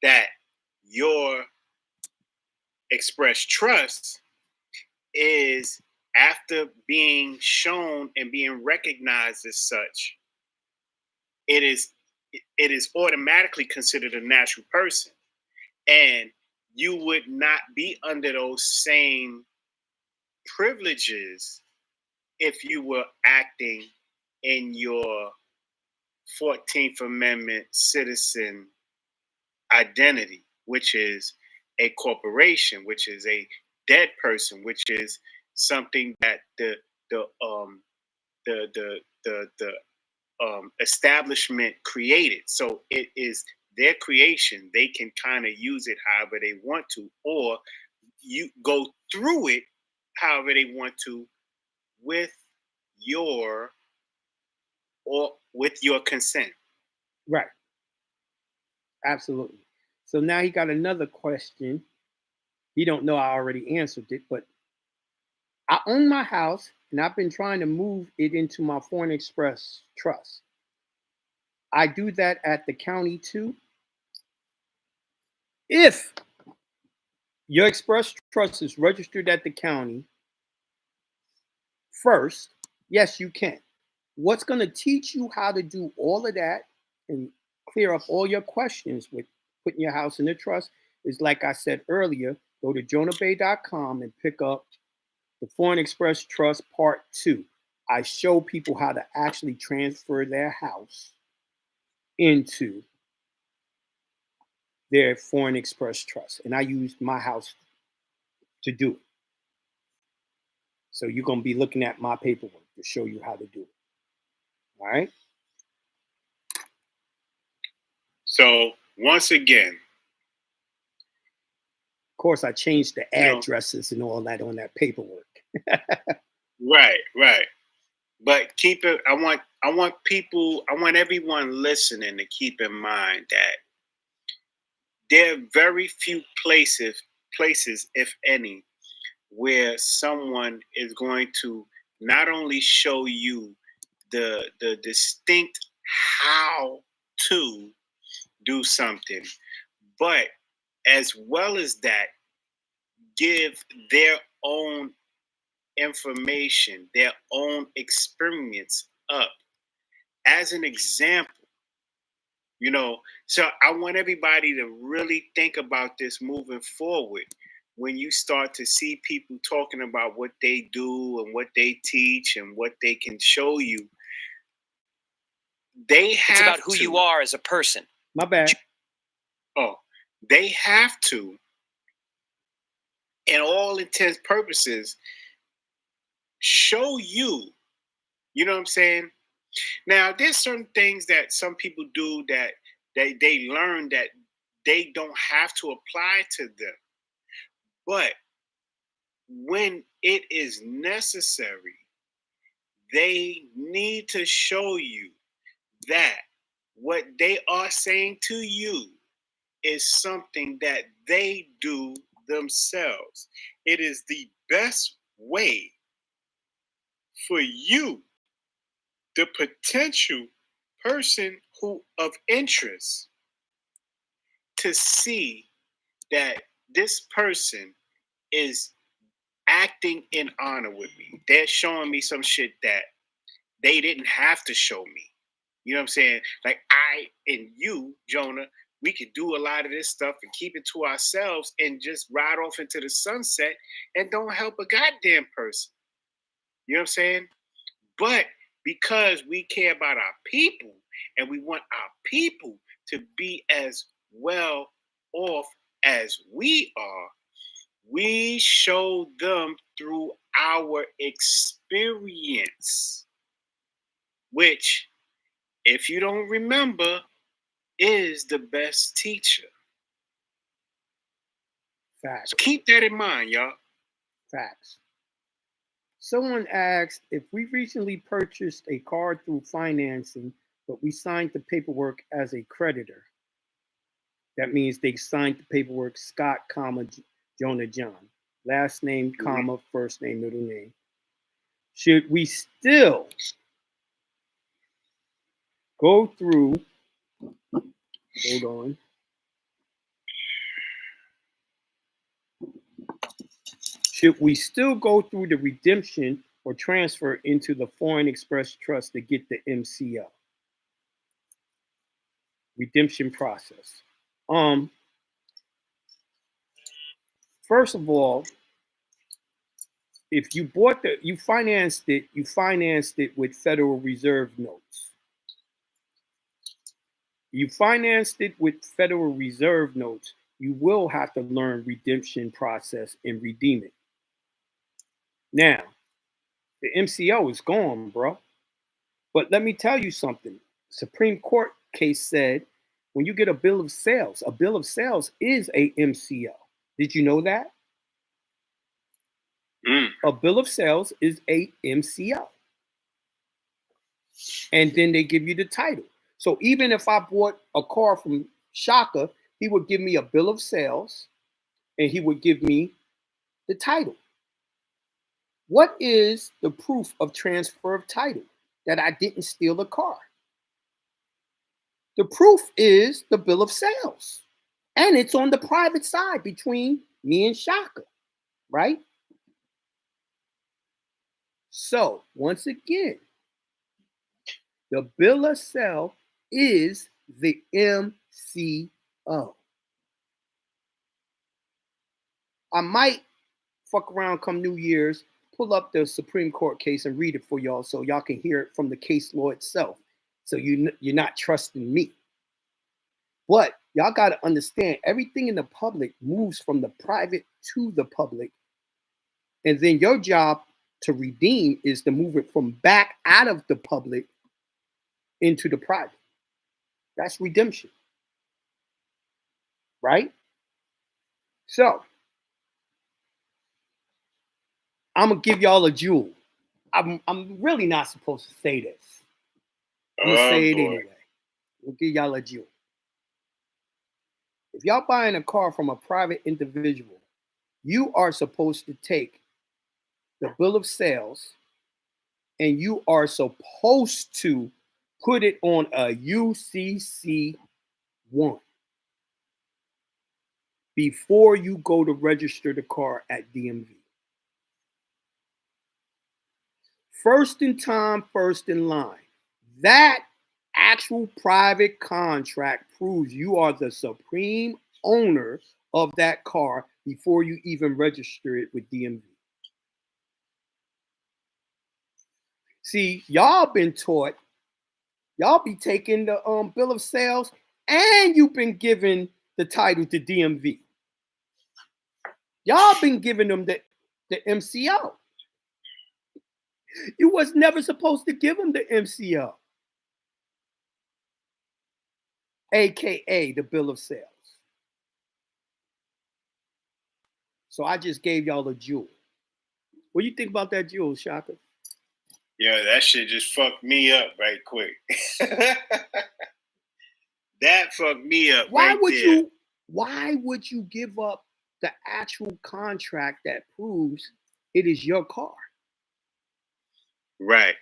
that your express trust is, after being shown and being recognized as such, it is automatically considered a natural person, and you would not be under those same privileges if you were acting in your 14th Amendment citizen identity, which is a corporation, which is a dead person, which is something that the establishment created. So it is their creation. They can kind of use it however they want to, or you go through it however they want to with your consent. Right. Absolutely. So now he got another question. He don't know I already answered it, but I own my house and I've been trying to move it into my foreign express trust. I do that at the county too. If your express trust is registered at the county first, yes, you can. What's going to teach you how to do all of that and clear up all your questions with putting your house in the trust is, like I said earlier, go to jonahbay.com and pick up the Foreign Express Trust Part 2. I show people how to actually transfer their house into their foreign express trust. And I used my house to do it. So you're going to be looking at my paperwork to show you how to do it. All right. So once again, of course, I changed the addresses and all that on that paperwork. Right. But keep it. I want everyone listening to keep in mind that there are very few places, if any, where someone is going to not only show you the distinct how to do something, but as well as that, give their own information, their own experience up as an example. So I want everybody to really think about this moving forward. When you start to see people talking about what they do and what they teach and what they can show you, it's about who you are as a person. My bad. They have to, in all intents purposes, show you. You know what I'm saying? Now, there's certain things that some people do that they learn that they don't have to apply to them. But when it is necessary, they need to show you that what they are saying to you is something that they do themselves. It is the best way for you, the potential person who of interest, to see that this person is acting in honor with me. They're showing me some shit that they didn't have to show me. You know what I'm saying? Like I and you, Jonah, we could do a lot of this stuff and keep it to ourselves and just ride off into the sunset and don't help a goddamn person. You know what I'm saying? But because we care about our people and we want our people to be as well off as we are, we show them through our experience, which, if you don't remember, is the best teacher. Facts. So keep that in mind, y'all. Facts. Someone asked if we recently purchased a car through financing, but we signed the paperwork as a creditor. That means they signed the paperwork Scott, Jonah John. Last name, first name, middle name. Should we still go through, hold on. Should we still go through the redemption or transfer into the Foreign Express Trust to get the MCO? Redemption process. First of all, if you financed it with Federal Reserve notes. You financed it with Federal Reserve notes, you will have to learn redemption process and redeem it. Now, the MCO is gone, bro. But let me tell you something. Supreme Court case said when you get a bill of sales is a MCO. Did you know that? A bill of sales is a MCO. And then they give you the title. So even if I bought a car from Shaka, he would give me a bill of sales and he would give me the title. What is the proof of transfer of title that I didn't steal a car? The proof is the bill of sales. And it's on the private side between me and Shaka, right? So, once again, the bill of sale is the MCO. I might fuck around come New Year's, pull up the Supreme Court case and read it for y'all so y'all can hear it from the case law itself. So you're not trusting me. But y'all got to understand everything in the public moves from the private to the public. And then your job to redeem is to move it from back out of the public into the private. That's redemption. Right? So I'm gonna give y'all a jewel. I'm really not supposed to say this. I'm gonna say it anyway. We'll give y'all a jewel. If y'all buying a car from a private individual, you are supposed to take the bill of sales and you are supposed to put it on a UCC 1 before you go to register the car at DMV. First in time, first in line. That actual private contract proves you are the supreme owner of that car before you even register it with DMV. See, y'all been taught, y'all be taking the bill of sales and you've been given the title to DMV. Y'all been giving them the MCO. You was never supposed to give them the MCO, AKA the bill of sales. So I just gave y'all a jewel. What do you think about that jewel, Shaka? Yeah, that shit just fucked me up right quick. That fucked me up. Why would you give up the actual contract that proves it is your car? Right.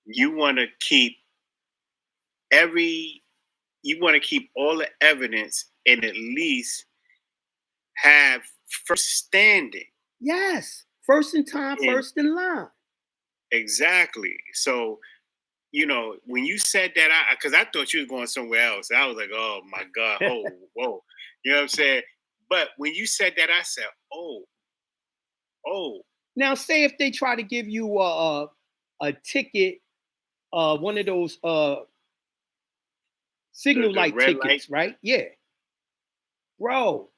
You want to keep all the evidence and at least have first standing. Yes. First in time, first in line. Exactly. So, when you said that, because I thought you was going somewhere else. I was like, oh my God, whoa. You know what I'm saying? But when you said that, I said, oh. Now, say if they try to give you a ticket, one of those signal The light red tickets, light? right? Yeah. Bro,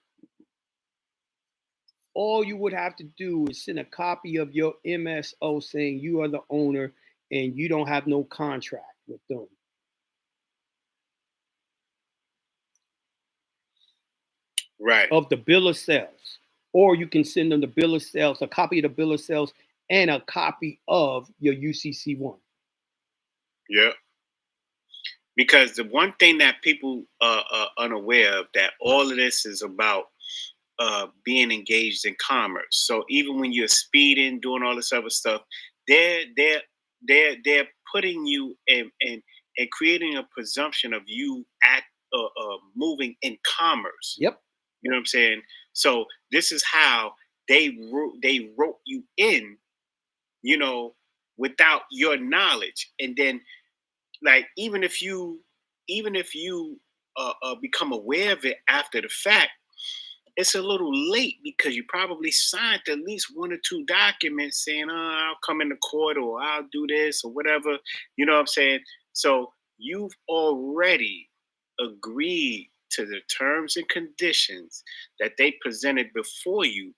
all you would have to do is send a copy of your MSO saying you are the owner and you don't have no contract with them. Right. Of the bill of sales. Or you can send them the bill of sales, a copy of the bill of sales, and a copy of your UCC 1. Yeah. Because the one thing that people are unaware of, that all of this is about being engaged in commerce. So even when you're speeding, doing all this other stuff, they're putting you and creating a presumption of you moving in commerce. Yep. You know what I'm saying? So this is how they wrote you in, without your knowledge, and then like even if you become aware of it after the fact, it's a little late because you probably signed at least one or two documents saying, I'll come into court or I'll do this or whatever. You know what I'm saying? So you've already agreed to the terms and conditions that they presented before you,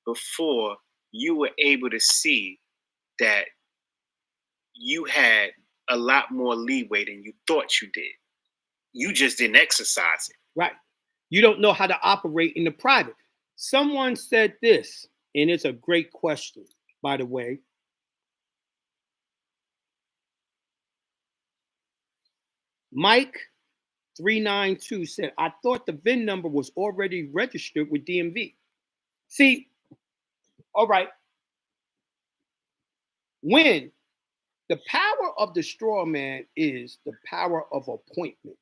before you were able to see that you had a lot more leeway than you thought you did. You just didn't exercise it. Right. You don't know how to operate in the private. Someone said this, and it's a great question, by the way. Mike 392 said, I thought the VIN number was already registered with DMV. See, all right. When the power of the straw man is the power of appointment,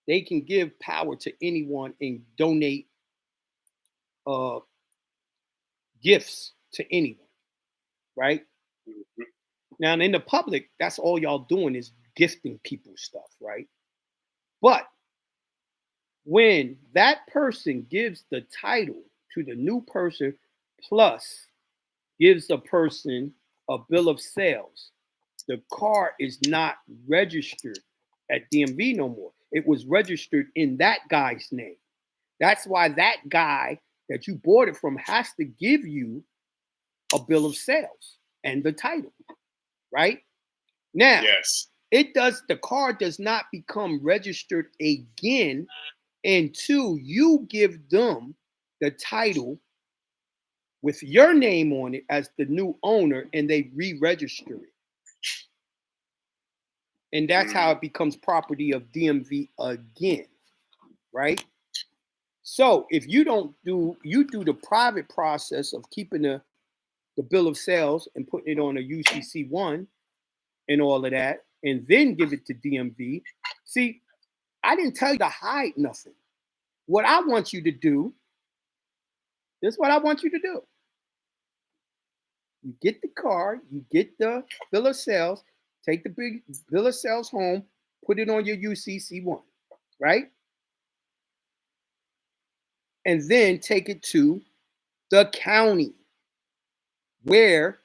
they can give power to anyone and donate gifts to anyone, right? Mm-hmm. Now, in the public, that's all y'all doing is gifting people stuff, right? But when that person gives the title to the new person, plus gives the person a bill of sales, the car is not registered at DMV no more. It was registered in that guy's name. That's why that guy that you bought it from has to give you a bill of sales and the title, right? Now, Yes. the car does not become registered again until you give them the title with your name on it as the new owner and they re-register it. And that's how it becomes property of DMV again, right? So if you do the private process of keeping the bill of sales and putting it on a UCC1 and all of that, and then give it to DMV. See, I didn't tell you to hide nothing. What I want you to do, this is what I want you to do. You get the car, you get the bill of sales, take the big bill of sales home, put it on your UCC1, right? And then take it to the county where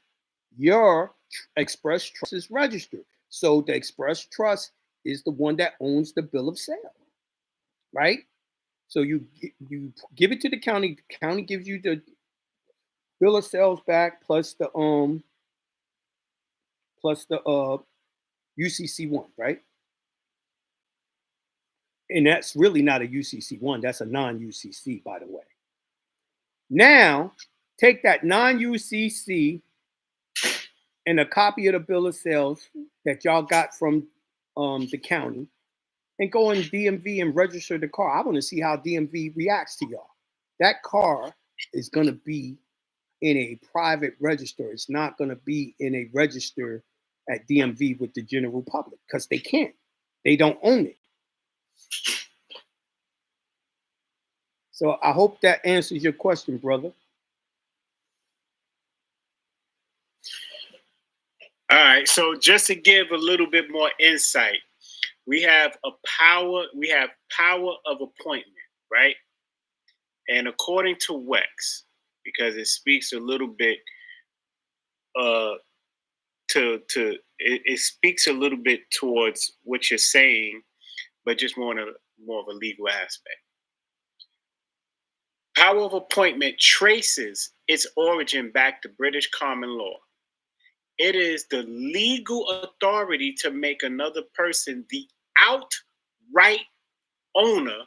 your express trust is registered. So the express trust is the one that owns the bill of sale, right? So you give it to the county. The county gives you the bill of sales back plus the UCC1, right? And that's really not a UCC1. That's a non-UCC, by the way. Now take that non-UCC and a copy of the bill of sales that y'all got from the county and go in DMV and register the car. I want to see how DMV reacts to y'all. That car is going to be in a private register. It's not going to be in a register at DMV with the general public because they can't. They don't own it. So I hope that answers your question, brother. All right. So just to give a little bit more insight, we have power of appointment, right? And according to Wex, because it speaks a little bit it speaks a little bit towards what you're saying, but just more of a legal aspect. Power of appointment traces its origin back to British common law. It is the legal authority to make another person the outright owner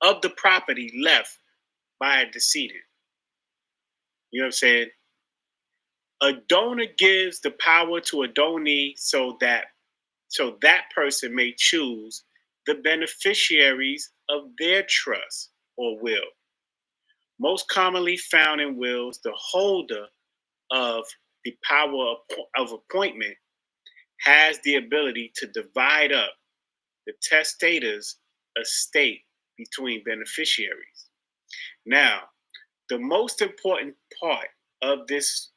of the property left by a decedent. You know what I'm saying? A donor gives the power to a donee so that person may choose the beneficiaries of their trust or will. Most commonly found in wills, the holder of the power of appointment has the ability to divide up the testator's estate between beneficiaries. Now, the most important part of this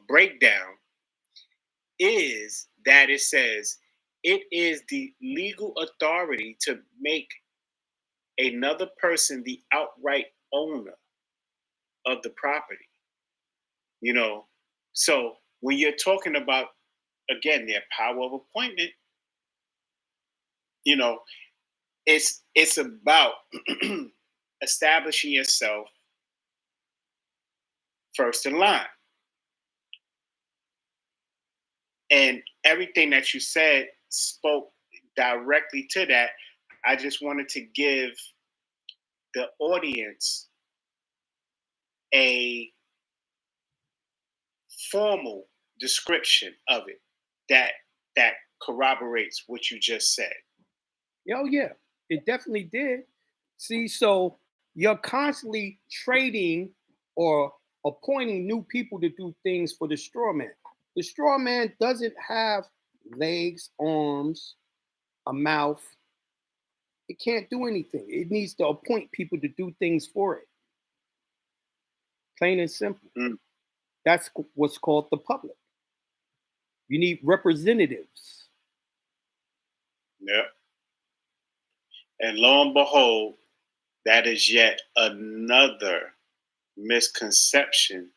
breakdown is that it says it is the legal authority to make another person the outright owner of the property. You know, so when you're talking about, again, their power of appointment, you know, it's about establishing yourself first in line. And everything that you said spoke directly to that. I just wanted to give the audience a formal description of it that corroborates what you just said. Oh yeah, it definitely did. See, so you're constantly trading or appointing new people to do things for the straw man. The straw man doesn't have legs, arms, a mouth. It can't do anything. It needs to appoint people to do things for it. Plain and simple. Mm. That's what's called the public. You need representatives. Yeah. And lo and behold, that is yet another misconception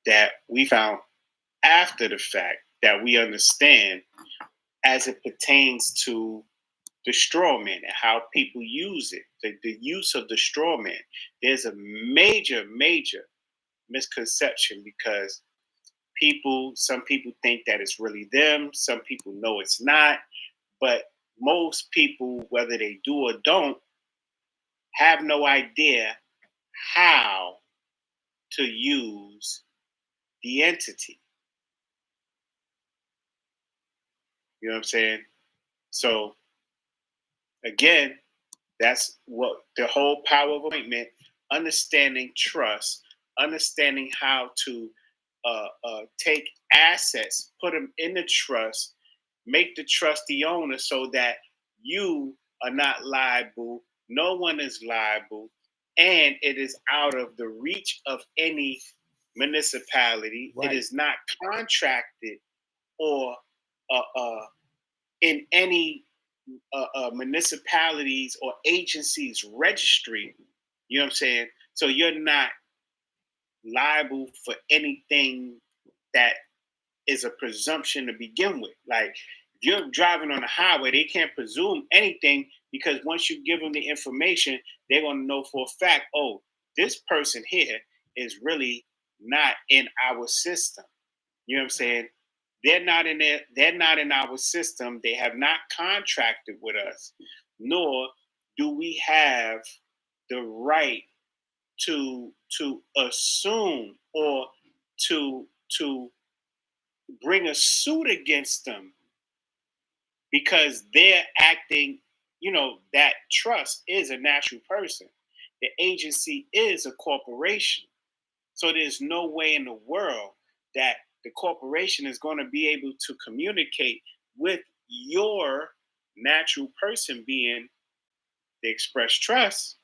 that we found after the fact that we understand as it pertains to the straw man and how people use it, the use of the straw man. There's a major, major misconception because some people think that it's really them, some people know it's not, but most people, whether they do or don't, have no idea how to use the entity. You know what I'm saying? So again, that's what the whole power of appointment, understanding trust, understanding how to take assets, put them in the trust, make the trust the owner so that you are not liable, no one is liable, and it is out of the reach of any municipality. Right. It is not contracted or in any municipalities or agencies registry. You know what I'm saying? So you're not liable for anything that is a presumption to begin with. Like if you're driving on the highway, they can't presume anything because once you give them the information, they're going to know for a fact, oh, this person here is really not in our system. You know what I'm saying? They're not in there, they're not in our system. They have not contracted with us, nor do we have the right to assume or to bring a suit against them because they're acting, that trust is a natural person. The agency is a corporation. So there's no way in the world that the corporation is going to be able to communicate with your natural person being the express trust.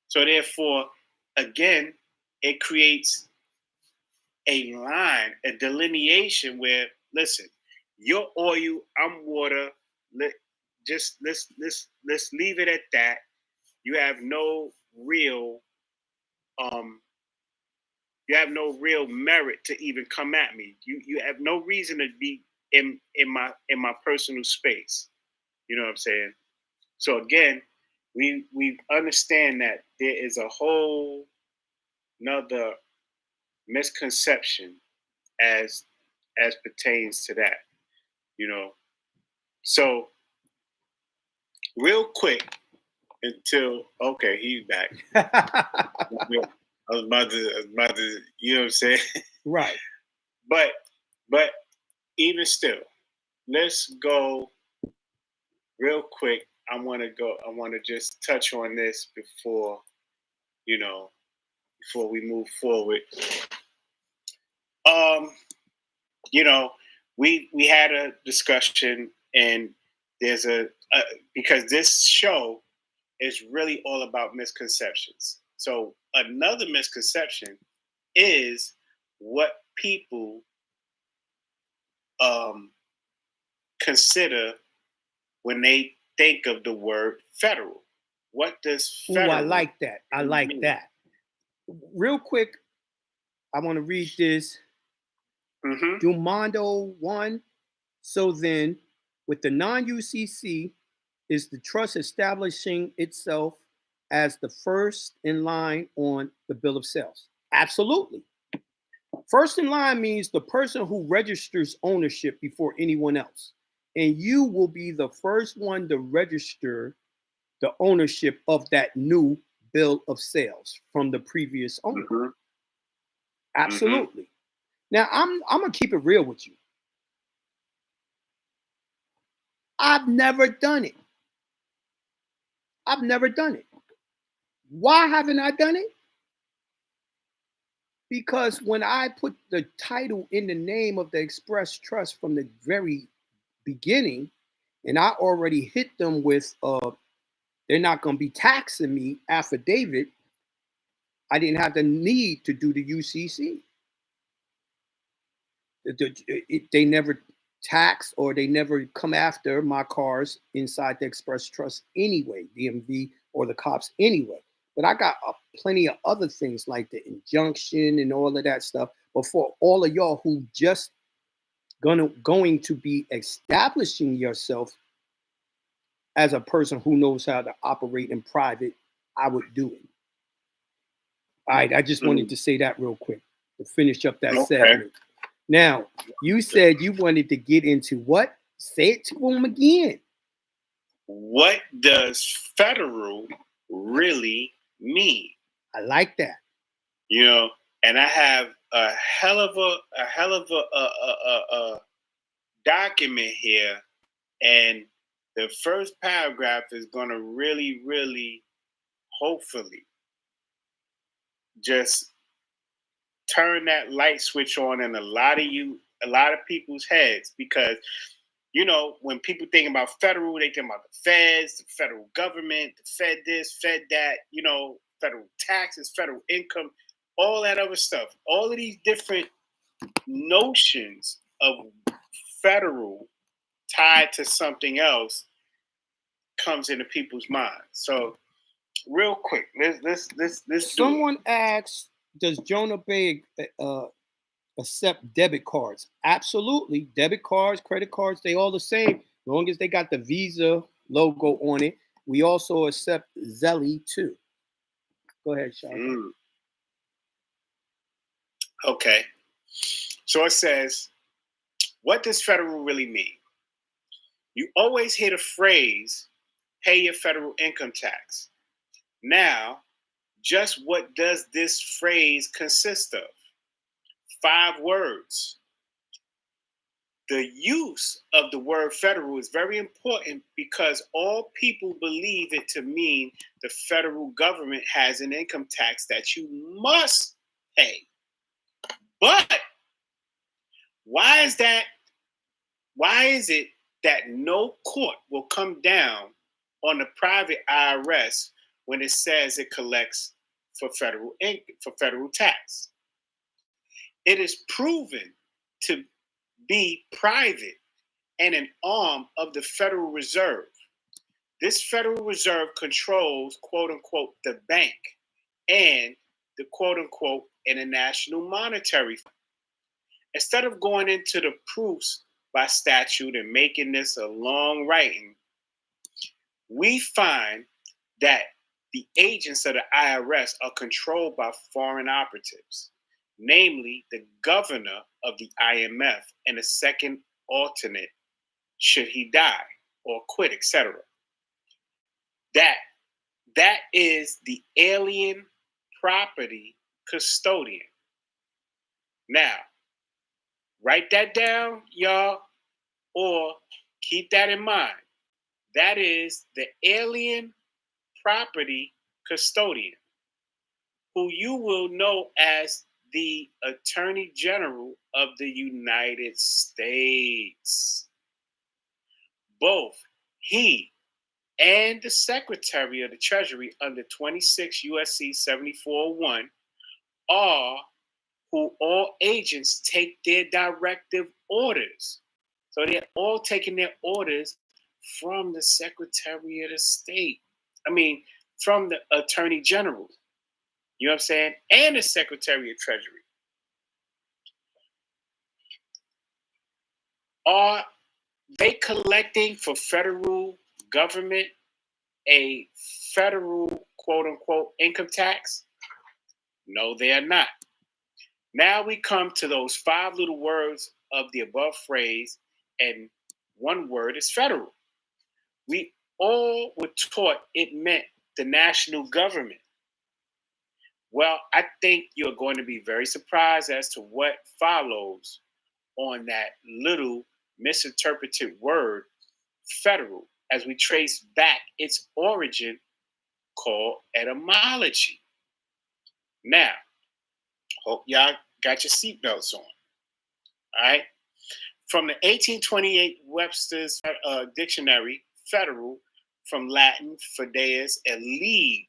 So therefore, again, it creates a line, a delineation where, listen, you're oil, I'm water. Let's leave it at that. You have no real you have no real merit to even come at me. You have no reason to be in my personal space. You know what I'm saying? So again, we understand that there is a whole another misconception as pertains to that. You know. So real quick until okay, he's back. I was about to, you know what I'm saying? Right. But even still, let's go real quick. I want to just touch on this before we move forward. You know, we had a discussion, and there's because this show is really all about misconceptions. So another misconception is what people consider when they think of the word federal. What does federal? I like that. I like mean? that. Real quick, I want to read this. Dumando 1. So then, with the non-UCC, is the trust establishing itself as the first in line on the bill of sales? Absolutely. First in line means the person who registers ownership before anyone else. And you will be the first one to register the ownership of that new bill of sales from the previous owner. Absolutely. Now, I'm going to keep it real with you. I've never done it. Why haven't I done it? Because when I put the title in the name of the express trust from the very beginning, and I already hit them with they're not going to be taxing me affidavit, I didn't have the need to do the UCC. They never tax or they never come after my cars inside the express trust anyway, DMV or the cops anyway. But I got plenty of other things like the injunction and all of that stuff. But for all of y'all who just going to be establishing yourself as a person who knows how to operate in private, I would do it. All right, I just wanted to say that real quick to finish up that Okay. segment. Now, you said you wanted to get into what? Say it to them again. What does federal really mean? I like that. You know, and I have a hell of a document here, and the first paragraph is going to really, really, hopefully, just turn that light switch on in a lot of people's heads, because you know, when people think about federal, they think about the feds, the federal government, the Fed this, Fed that, you know, federal taxes, federal income, all that other stuff. All of these different notions of federal tied to something else comes into people's minds. So, real quick, let's Someone asked, "Does Jonah Bey accept debit cards?" Absolutely. Debit cards, credit cards, they all the same. As long as they got the Visa logo on it. We also accept Zelly too. Go ahead, Sean. Okay. So it says, what does federal really mean? You always hear the phrase, pay your federal income tax. Now, just what does this phrase consist of? 5 words. The use of the word federal is very important because all people believe it to mean the federal government has an income tax that you must pay. But why is that? Why is it that no court will come down on the private IRS when it says it collects for federal tax? It is proven to be private and an arm of the Federal Reserve. This Federal Reserve controls, quote unquote, the bank and the quote unquote International Monetary Fund. Instead of going into the proofs by statute and making this a long writing, we find that the agents of the IRS are controlled by foreign operatives, namely the governor of the IMF and a second alternate should he die or quit, etc. That is the alien property custodian. Now, write that down, y'all, or keep that in mind. That is the alien property custodian, who you will know as the Attorney General of the United States. Both he and the Secretary of the Treasury under 26 USC 7401 are who all agents take their directive orders. So they're all taking their orders from the Secretary of the State. From the Attorney General. You know what I'm saying? And the Secretary of Treasury. Are they collecting for federal government a federal quote unquote income tax? No, they are not. Now we come to those 5 little words of the above phrase, and one word is federal. We all were taught it meant the national government. Well, I think you're going to be very surprised as to what follows on that little misinterpreted word, federal, as we trace back its origin called etymology. Now, hope y'all got your seatbelts on. All right. From the 1828 Webster's Dictionary, federal, from Latin fideus, a league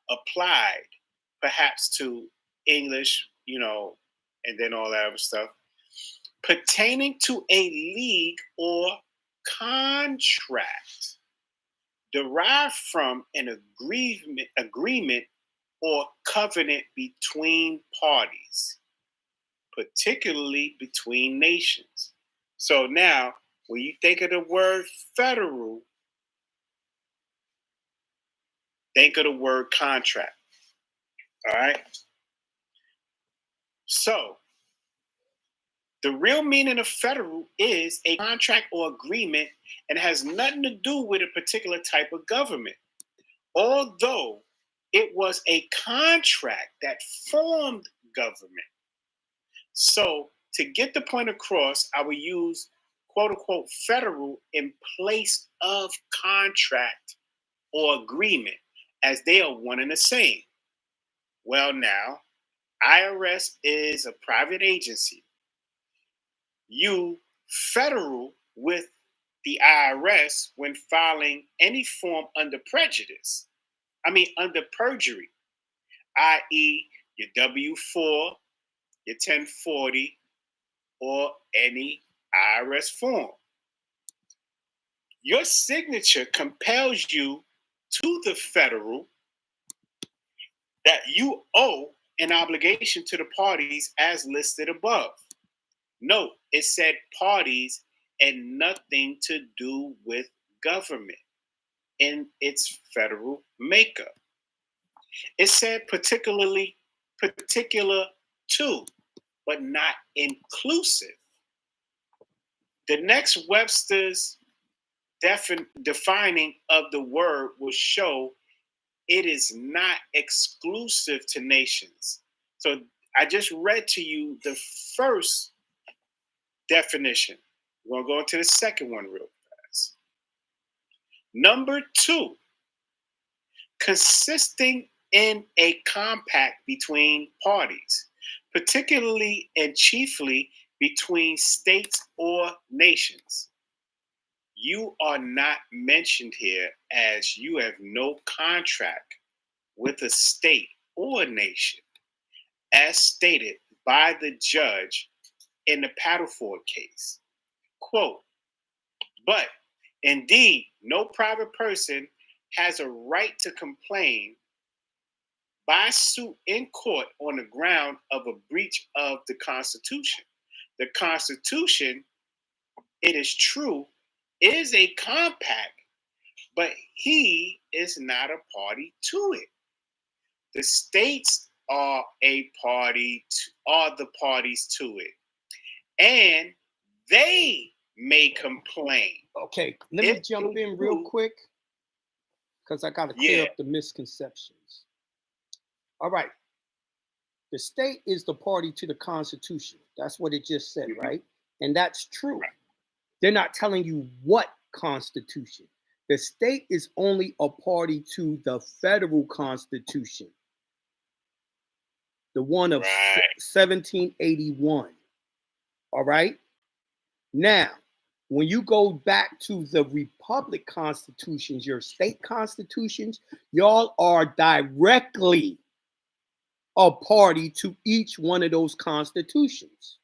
applied perhaps to English, and then all that other stuff, pertaining to a league or contract derived from an agreement or covenant between parties, particularly between nations. So now when you think of the word federal, think of the word contract. All right. So the real meaning of federal is a contract or agreement and has nothing to do with a particular type of government. Although it was a contract that formed government. So to get the point across, I will use quote unquote federal in place of contract or agreement, as they are one and the same. Well, now, IRS is a private agency. You federal with the IRS when filing any form under prejudice. Under perjury, i.e., your W-4, your 1040, or any IRS form. Your signature compels you to the federal that you owe an obligation to the parties as listed above. Note, it said parties and nothing to do with government in its federal makeup. It said particular to, but not inclusive. The next Webster's defining of the word will show it is not exclusive to nations. So I just read to you the first definition. We're going to go into the second one real fast. Number 2, consisting in a compact between parties, particularly and chiefly between states or nations. You are not mentioned here as you have no contract with a state or nation, as stated by the judge in the Paddleford case. Quote, but indeed, no private person has a right to complain by suit in court on the ground of a breach of the Constitution. The Constitution, it is true, is a compact, but he is not a party to it. The states are the parties to it, and they may complain. Okay, let me jump in real quick because I got to clear up the misconceptions. All right. The state is the party to the Constitution. That's what it just said, right? And that's true. Right. They're not telling you what Constitution. The state is only a party to the federal Constitution, the one of 1781. All right? Now, when you go back to the Republic constitutions, your state constitutions, y'all are directly a party to each one of those constitutions.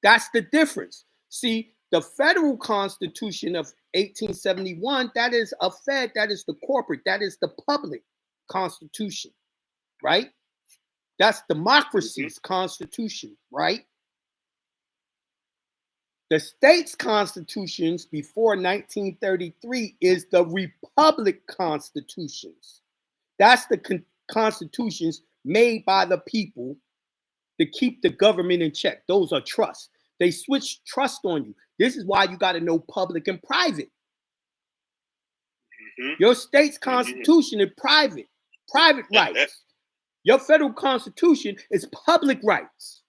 That's the difference. See, the federal constitution of 1871, that is a Fed, that is the corporate, that is the public constitution, right? That's democracy's constitution, right? The state's constitutions before 1933 is the republic constitutions. That's the constitutions made by the people to keep the government in check. Those are trusts. They switch trust on you. This is why you got to know public and private. Your state's constitution is private rights. Your federal constitution is public rights.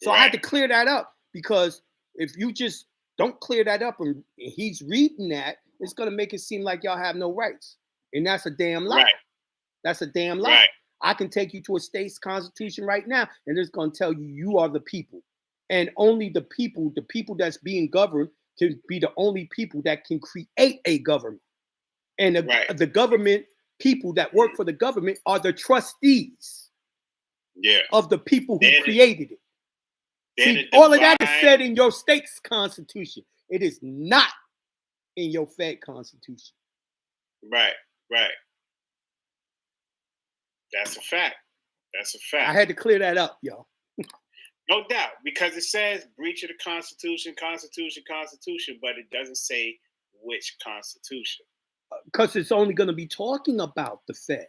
So I had to clear that up, because if you just don't clear that up and he's reading that, it's going to make it seem like y'all have no rights. And that's a damn lie. That's a damn lie. I can take you to a state's constitution right now, and it's going to tell you you are the people. And only the people that's being governed, can be the only people that can create a government. And the government people that work for the government are the trustees of the people who created it. See, all of that is said in your state's constitution. It is not in your Fed constitution. Right. That's a fact. I had to clear that up, y'all. No doubt, because it says breach of the Constitution, Constitution, but it doesn't say which Constitution. Because it's only going to be talking about the Fed.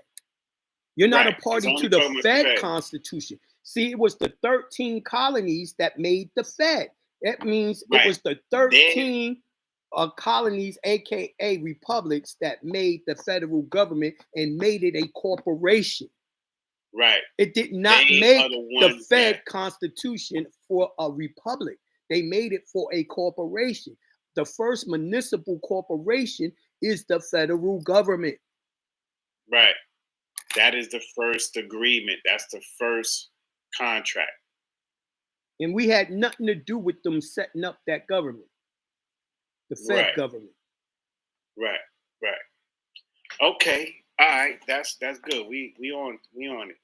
You're not a Right. It's party only to the talking about the Fed Fed. Constitution. See, it was the 13 colonies that made the Fed. That means it Right. was the 13 colonies, aka republics, that made the federal government and made it a corporation. Right. It did not They make are the the ones Fed that Constitution for a republic. They made it for a corporation. The first municipal corporation is the federal government. right. That is the first agreement. That's the first contract. And we had nothing to do with them setting up that government, the Fed Right. government. Right. Right. Okay. All right. That's good. We on it.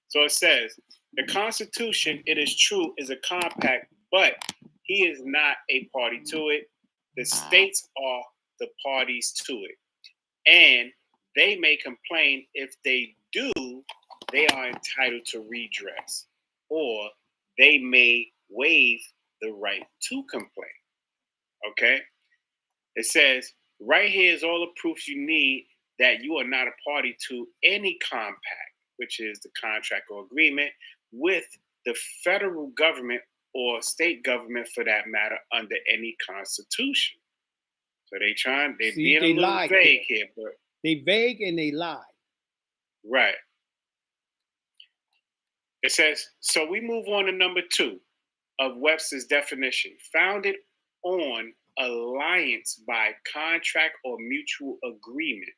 So it says the Constitution, it is true, is a compact, but he is not a party to it. The states are the parties to it. And they may complain. If they do, they are entitled to redress, or they may waive the right to complain. Okay? It says, right here is all the proofs you need that you are not a party to any compact, which is the contract or agreement, with the federal government or state government for that matter under any constitution. So they're being a little vague here, but they vague and they lie. Right. It says, so we move on to number 2 of Webster's definition. Founded on alliance by contract or mutual agreement.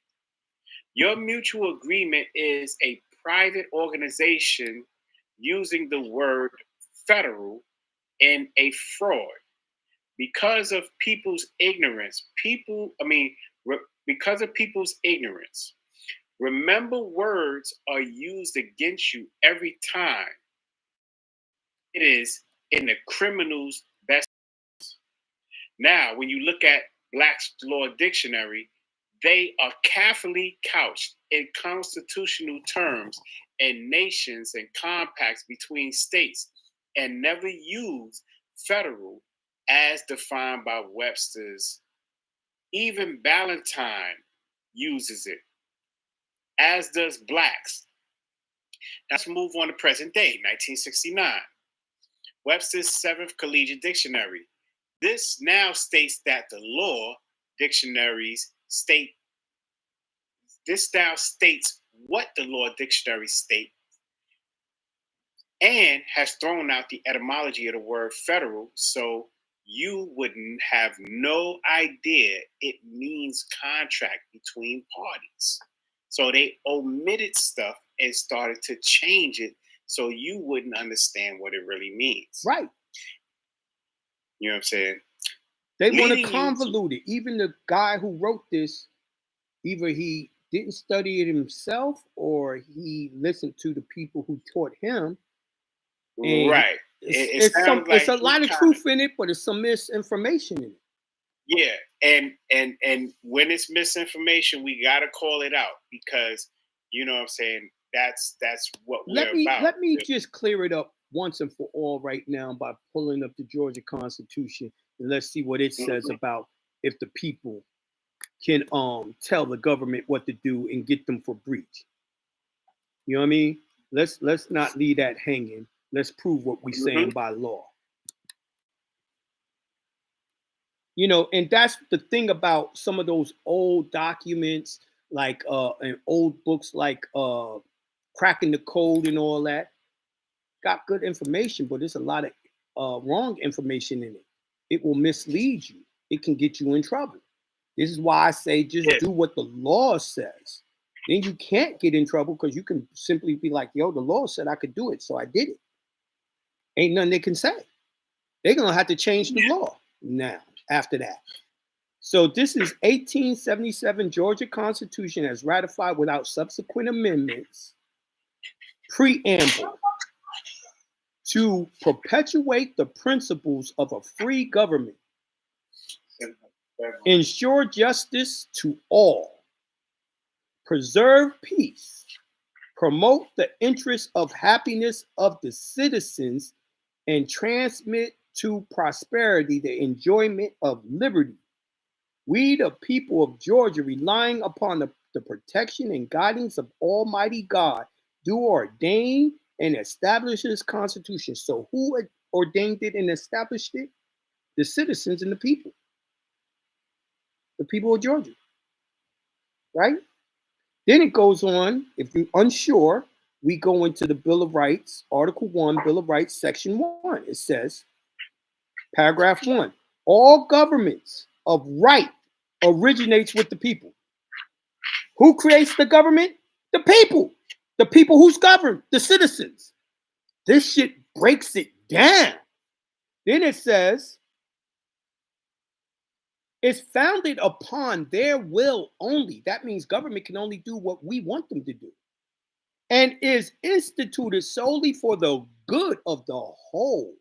Your mutual agreement is a private organization using the word federal in a fraud. Because of people's ignorance, because of people's ignorance, remember, words are used against you every time. It is in the criminal's best. Now, when you look at Black's Law Dictionary, they are carefully couched in constitutional terms and nations and compacts between states and never use federal as defined by Webster's. Even Ballantyne uses it, as does Black's. Let's move on to present day, 1969. Webster's 7th Collegiate Dictionary. This now states that the law dictionaries state, this now states what the law dictionary state and has thrown out the etymology of the word federal, so you wouldn't have no idea it means contract between parties. So they omitted stuff and started to change it so you wouldn't understand what it really means. Right. You know what I'm saying? They want to convolute it. Even the guy who wrote this, either he didn't study it himself or he listened to the people who taught him. Right. It's a lot of truth in it, but it's some misinformation in it. Yeah, and when it's misinformation, we gotta call it out because you know what I'm saying. That's what we're about. Let me just clear it up once and for all right now by pulling up the Georgia Constitution and let's see what it says about if the people can tell the government what to do and get them for breach. You know what I mean? Let's not leave that hanging. Let's prove what we're saying by law. You know, and that's the thing about some of those old documents, like and old books like Cracking the Code and all that. Got good information, but there's a lot of wrong information in it. It will mislead you. It can get you in trouble. This is why I say just do what the law says. Then you can't get in trouble because you can simply be like, yo, the law said I could do it, so I did it. Ain't nothing they can say. They're going to have to change the law now after that. So this is 1877 Georgia Constitution as ratified without subsequent amendments. Preamble. To perpetuate the principles of a free government. Ensure justice to all. Preserve peace. Promote the interests of happiness of the citizens and transmit to prosperity the enjoyment of liberty. We, the people of Georgia, relying upon the protection and guidance of Almighty God, do ordain and establish this Constitution. So, who ordained it and established it? The citizens and the people of Georgia, right? Then it goes on, if you're unsure, we go into the Bill of Rights, Article 1, Bill of Rights, Section 1. It says, Paragraph 1, all governments of right originates with the people. Who creates the government? The people. The people who's governed, the citizens. This shit breaks it down. Then it says, it's founded upon their will only. That means government can only do what we want them to do. And is instituted solely for the good of the whole.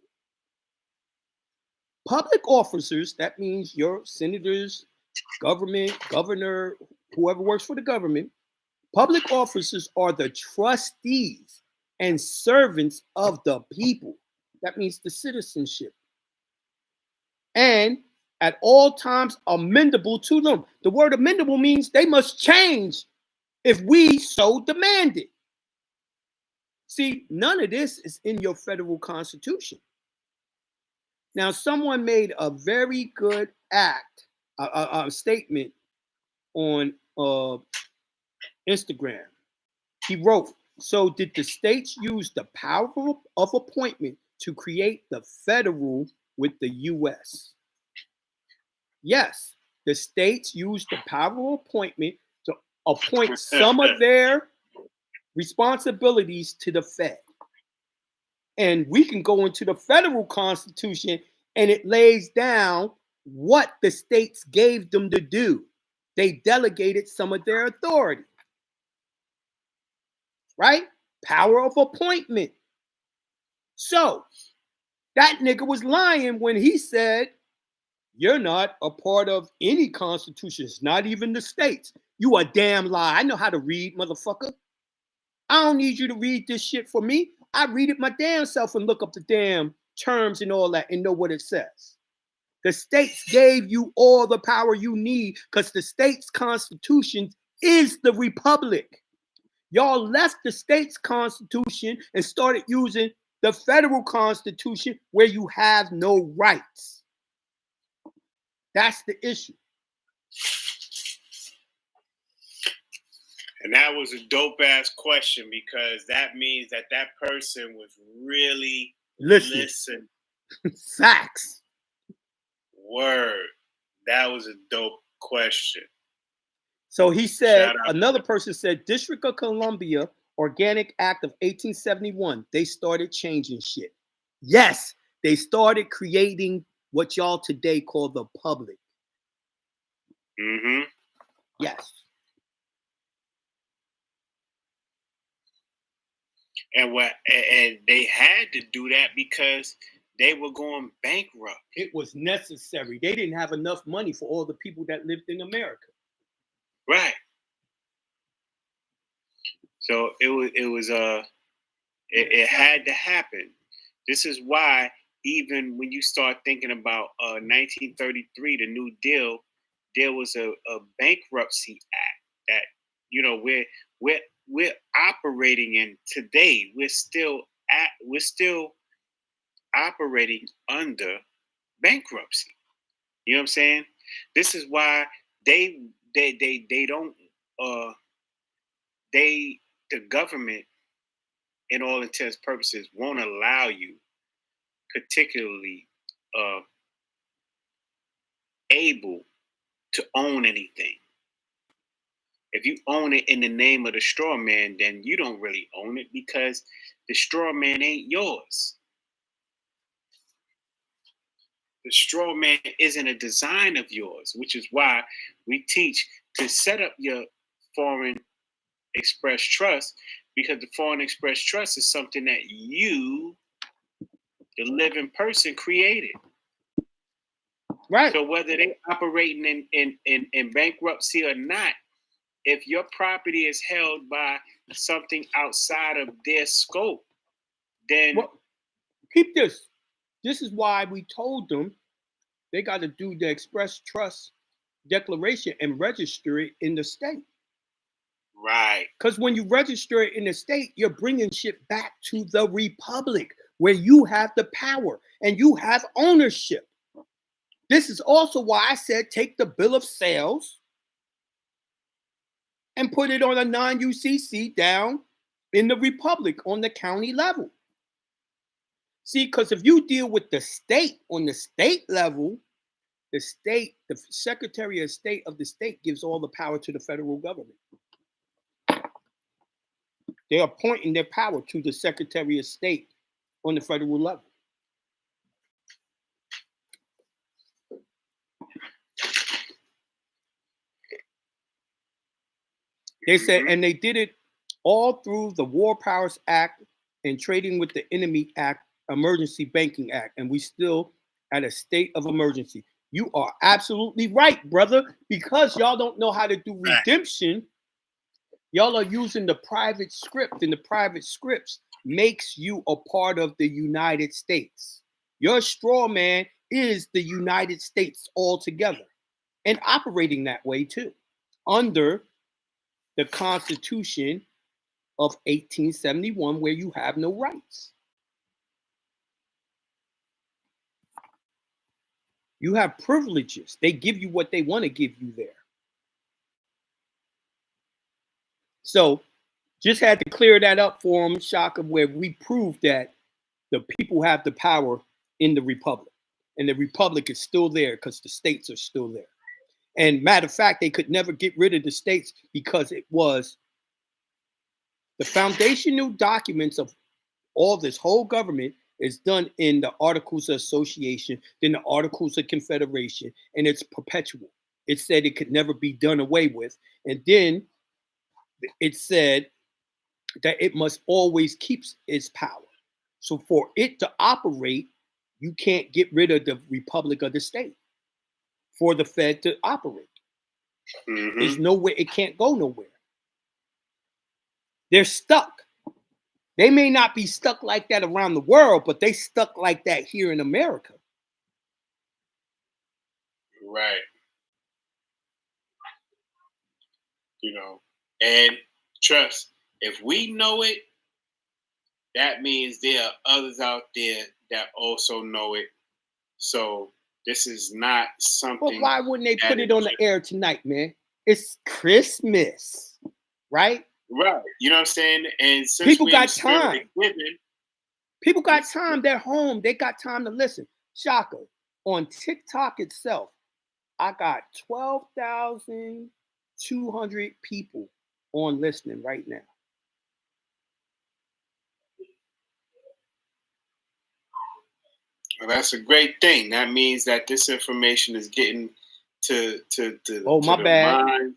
Public officers, that means your senators, government, governor, whoever works for the government, public officers are the trustees and servants of the people. That means the citizenship. And at all times amendable to them. The word amendable means they must change if we so demand it. See, none of this is in your federal constitution. Now, someone made a very good statement on Instagram. He wrote, so did the states use the power of appointment to create the federal with the U.S.? Yes, the states used the power of appointment to appoint some of their responsibilities to the Fed. And we can go into the federal constitution and it lays down what the states gave them to do. They delegated some of their authority. Right? Power of appointment. So that nigga was lying when he said, you're not a part of any constitutions, not even the states. You a damn lie. I know how to read, motherfucker. I don't need you to read this shit for me. I read it my damn self and look up the damn terms and all that and know what it says. The states gave you all the power you need because the state's constitution is the republic. Y'all left the state's constitution and started using the federal constitution where you have no rights. That's the issue. And that was a dope ass question because that means that person was really listening. Facts. Word. That was a dope question. So he said, another person said, District of Columbia Organic Act of 1871, they started changing shit. Yes, they started creating what y'all today call the public. Mm-hmm. Yes. And they had to do that because they were going bankrupt. It was necessary. They didn't have enough money for all the people that lived in America. Right. So it had to happen. This is why even when you start thinking about 1933, the New Deal, there was a bankruptcy act that, you know, we're operating in today. We're still operating under bankruptcy. You know what I'm saying? This is why the government, in all intents purposes, won't allow you, particularly able to own anything. If you own it in the name of the straw man, then you don't really own it because the straw man ain't yours. The straw man isn't a design of yours, which is why we teach to set up your foreign express trust, because the foreign express trust is something that you, the living person, created. Right. So whether they're operating in bankruptcy or not, if your property is held by something outside of their scope, then keep this. This is why we told them they got to do the express trust declaration and register it in the state. Right. Because when you register it in the state, you're bringing shit back to the republic where you have the power and you have ownership. This is also why I said take the bill of sales and put it on a non-UCC down in the republic on the county level. See, because if you deal with the state on the state level, the Secretary of State of the state gives all the power to the federal government. They're appointing their power to the Secretary of State on the federal level. They said, and they did it all through the War Powers Act and Trading with the Enemy Act, Emergency Banking Act, and we still at a state of emergency. You are absolutely right, brother, because y'all don't know how to do redemption. Y'all are using the private script, and the private scripts makes you a part of the United States. Your straw man is the United States altogether, and operating that way too, under the Constitution of 1871, where you have no rights. You have privileges. They give you what they want to give you there. So just had to clear that up for them, Shaka, where we proved that the people have the power in the republic. And the republic is still there because the states are still there. And matter of fact, they could never get rid of the states because it was the foundational documents of all this whole government is done in the Articles of Association, then the Articles of Confederation, and it's perpetual. It said it could never be done away with. And then it said that it must always keep its power. So for it to operate, you can't get rid of the republic of the state for the Fed to operate. Mm-hmm. There's no way, it can't go nowhere. They're stuck. They may not be stuck like that around the world, but they stuck like that here in America. Right. You know, and trust, if we know it, that means there are others out there that also know it. So this is not something. But why wouldn't they put it on the air tonight, man? It's Christmas, right? Right. You know what I'm saying? And since people got time. People got Yes. time. They're home. They got time to listen. Shaka, on TikTok itself, I got 12,200 people on listening right now. Well, that's a great thing. That means that this information is getting to oh, my the bad. mind.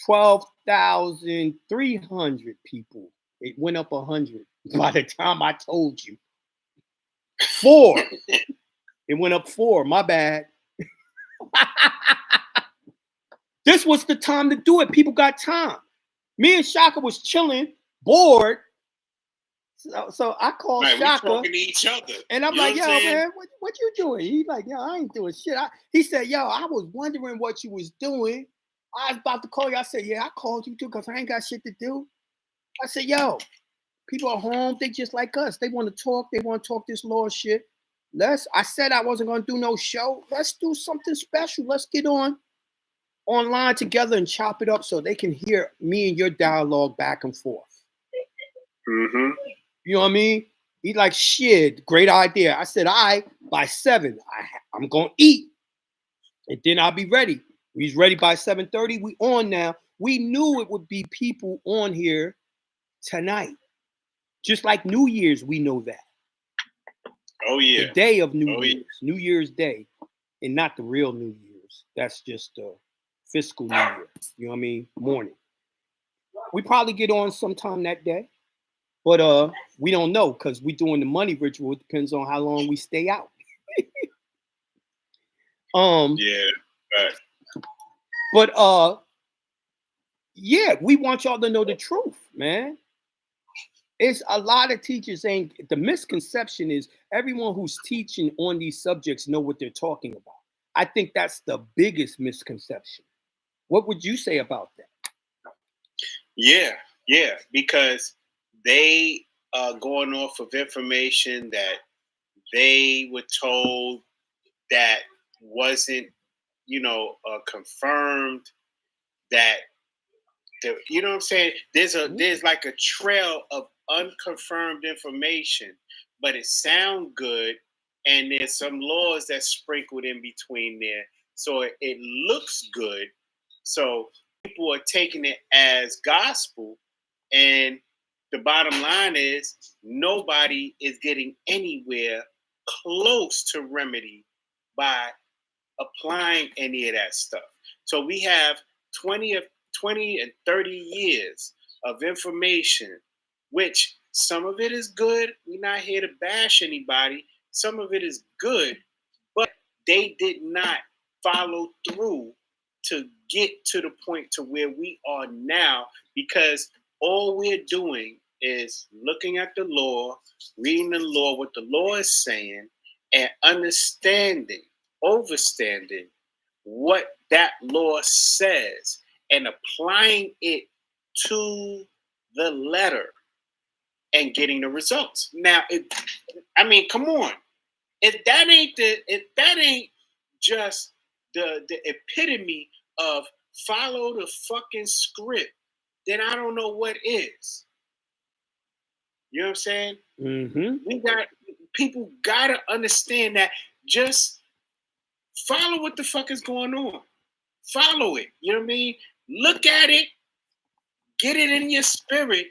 12,300 people. It went up 100 by the time I told you. 4. It went up 4. My bad. This was the time to do it. People got time. Me and Shaka was chilling, bored. So I called Shaka. We're talking to each other. And I'm like, yo, man, what you doing? He's like, yo, I ain't doing shit. He said, yo, I was wondering what you was doing. I was about to call you. I said, yeah, I called you too because I ain't got shit to do. I said, yo, people are home. They just like us. They want to talk. They want to talk this law shit. I said I wasn't going to do no show. Let's do something special. Let's get online together and chop it up so they can hear me and your dialogue back and forth. Mm-hmm. You know what I mean? He's like, shit, great idea. I said, by 7, I'm going to eat. And then I'll be ready. He's ready by 7:30. We on now. We knew it would be people on here tonight. Just like New Year's, we know that. Oh, yeah. The day of New Year's. Yeah. New Year's Day. And not the real New Year's. That's just the fiscal New Year. You know what I mean? Morning. We probably get on sometime that day. But we don't know because we're doing the money ritual. It depends on how long we stay out. Yeah. Right. But yeah, we want y'all to know the truth, man. It's a lot of teachers ain't. The misconception is everyone who's teaching on these subjects know what they're talking about. I think that's the biggest misconception. What would you say about that? Yeah, because they are going off of information that they were told that wasn't, confirmed. That you know what I'm saying? There's like a trail of unconfirmed information, but it sounds good, and there's some laws that sprinkled in between there, so it looks good. So people are taking it as gospel, and the bottom line is nobody is getting anywhere close to remedy by applying any of that stuff. So we have 20 of 20 and 30 years of information, which some of it is good. We're not here to bash anybody. Some of it is good, but they did not follow through to get to the point to where we are now, because all we're doing is looking at the law, reading the law, what the law is saying, and understanding, overstanding what that law says and applying it to the letter and getting the results. Now, come on. If that ain't just the epitome of follow the fucking script, then I don't know what is. You know what I'm saying? Mm-hmm. People gotta understand that. Just follow what the fuck is going on. Follow it. You know what I mean? Look at it, get it in your spirit,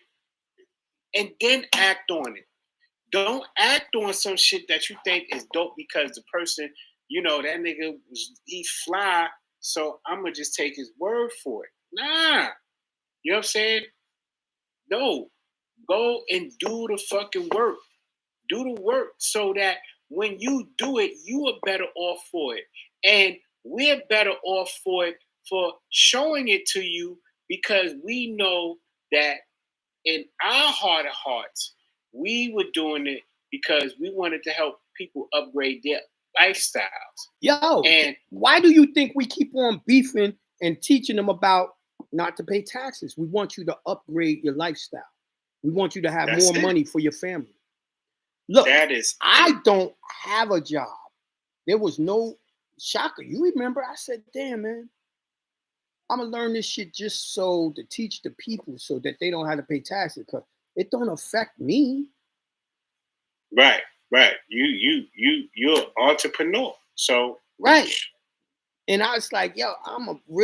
and then act on it. Don't act on some shit that you think is dope because the person, that nigga he fly, so I'm gonna just take his word for it. Nah. You know what I'm saying? No. Go and do the fucking work. Do the work so that when you do it, you are better off for it. And we're better off for it for showing it to you, because we know that in our heart of hearts, we were doing it because we wanted to help people upgrade their lifestyles. Yo, And why do you think we keep on beefing and teaching them about not to pay taxes? We want you to upgrade your lifestyle. We want you to have more money for your family. Look, I don't have a job. There was no shocker. You remember, I said, damn, man, I'm going to learn this shit just so to teach the people so that they don't have to pay taxes, because it don't affect me. Right. You're an entrepreneur. So. Right. And I was like, yo,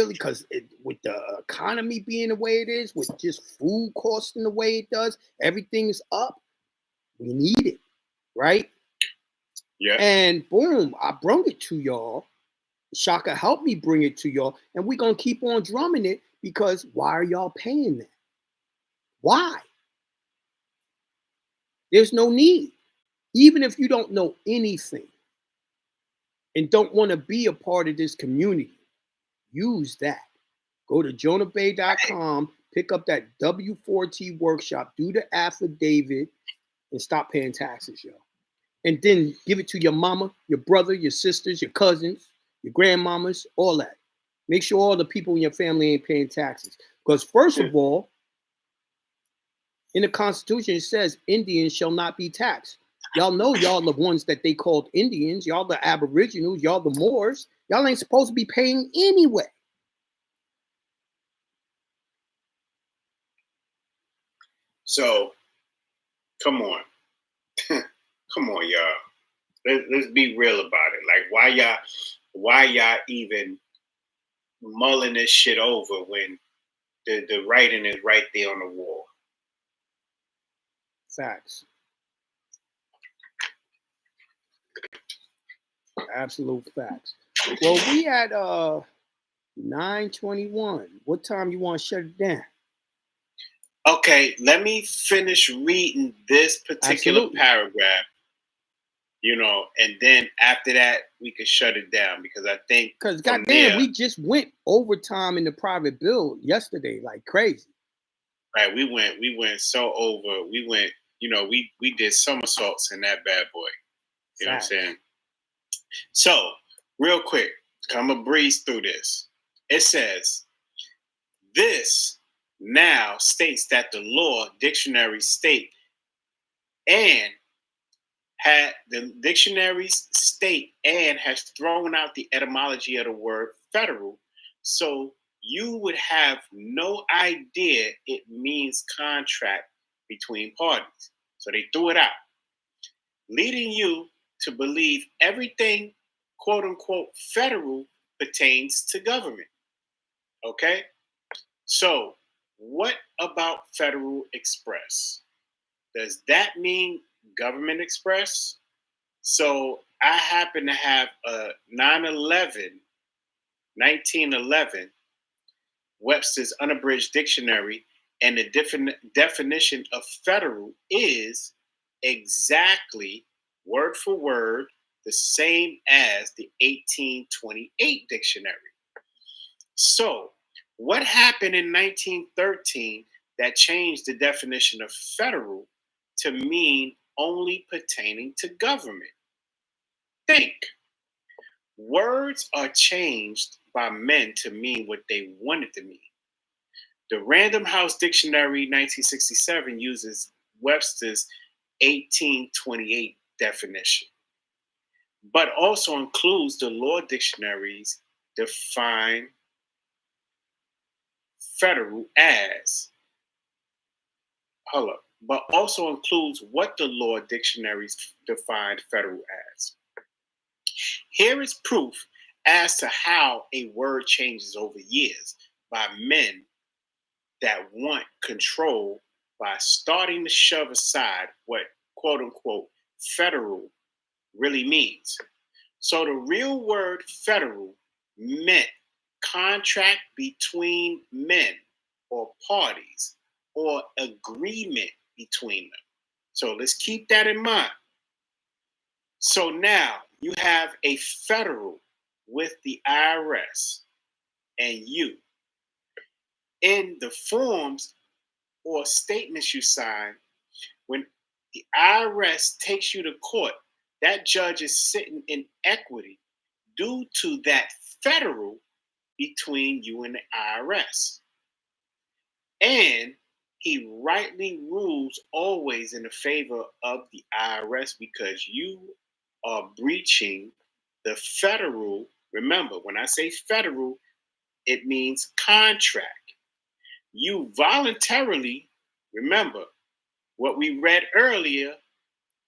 because with the economy being the way it is, with just food costing the way it does, everything is up. We need it. Right? Yeah. And boom, I brought it to y'all. Shaka helped me bring it to y'all. And we're going to keep on drumming it, because why are y'all paying that? Why? There's no need. Even if you don't know anything and don't want to be a part of this community, use that. Go to jonahbay.com, pick up that W4T workshop, do the affidavit, and stop paying taxes, yo. And then give it to your mama, your brother, your sisters, your cousins, your grandmamas, all that. Make sure all the people in your family ain't paying taxes. Because first of all, in the Constitution, it says Indians shall not be taxed. Y'all know y'all the ones that they called Indians. Y'all the Aboriginals. Y'all the Moors. Y'all ain't supposed to be paying anyway. So, come on. Come on, y'all. Let's be real about it. Like, why y'all even mulling this shit over when the writing is right there on the wall? Facts. Absolute facts. Well, we at 9:21. What time you want to shut it down? Okay, let me finish reading this particular paragraph, and then after that we can shut it down, because I think, because goddamn, we just went overtime in the private bill yesterday like crazy. Right. We went so over. We went, we did somersaults in that bad boy. You know what I'm Facts. saying? So, real quick, I'm gonna breeze through this. It says this now states that the law dictionary state and had the dictionaries state and has thrown out the etymology of the word federal. So you would have no idea it means contract between parties. So they threw it out, leading you to believe everything quote unquote federal pertains to government. Okay? So, what about Federal Express? Does that mean government express? So, I happen to have a 1911 Webster's Unabridged Dictionary, and the definition of federal is exactly word for word the same as the 1828 dictionary. So, what happened in 1913 that changed the definition of federal to mean only pertaining to government? Think. Words are changed by men to mean what they wanted to mean. The Random House Dictionary 1967 uses Webster's 1828 definition, but also includes the law dictionaries define federal as, hold up, but also includes what the law dictionaries define federal as. Here is proof as to how a word changes over years by men that want control by starting to shove aside what quote unquote federal really means. So the real word federal meant contract between men or parties or agreement between them. So let's keep that in mind. So now you have a federal with the IRS and you. In the forms or statements you sign, when the IRS takes you to court, that judge is sitting in equity due to that federal between you and the IRS. And he rightly rules always in the favor of the IRS because you are breaching the federal. Remember, when I say federal, it means contract. You voluntarily, remember what we read earlier,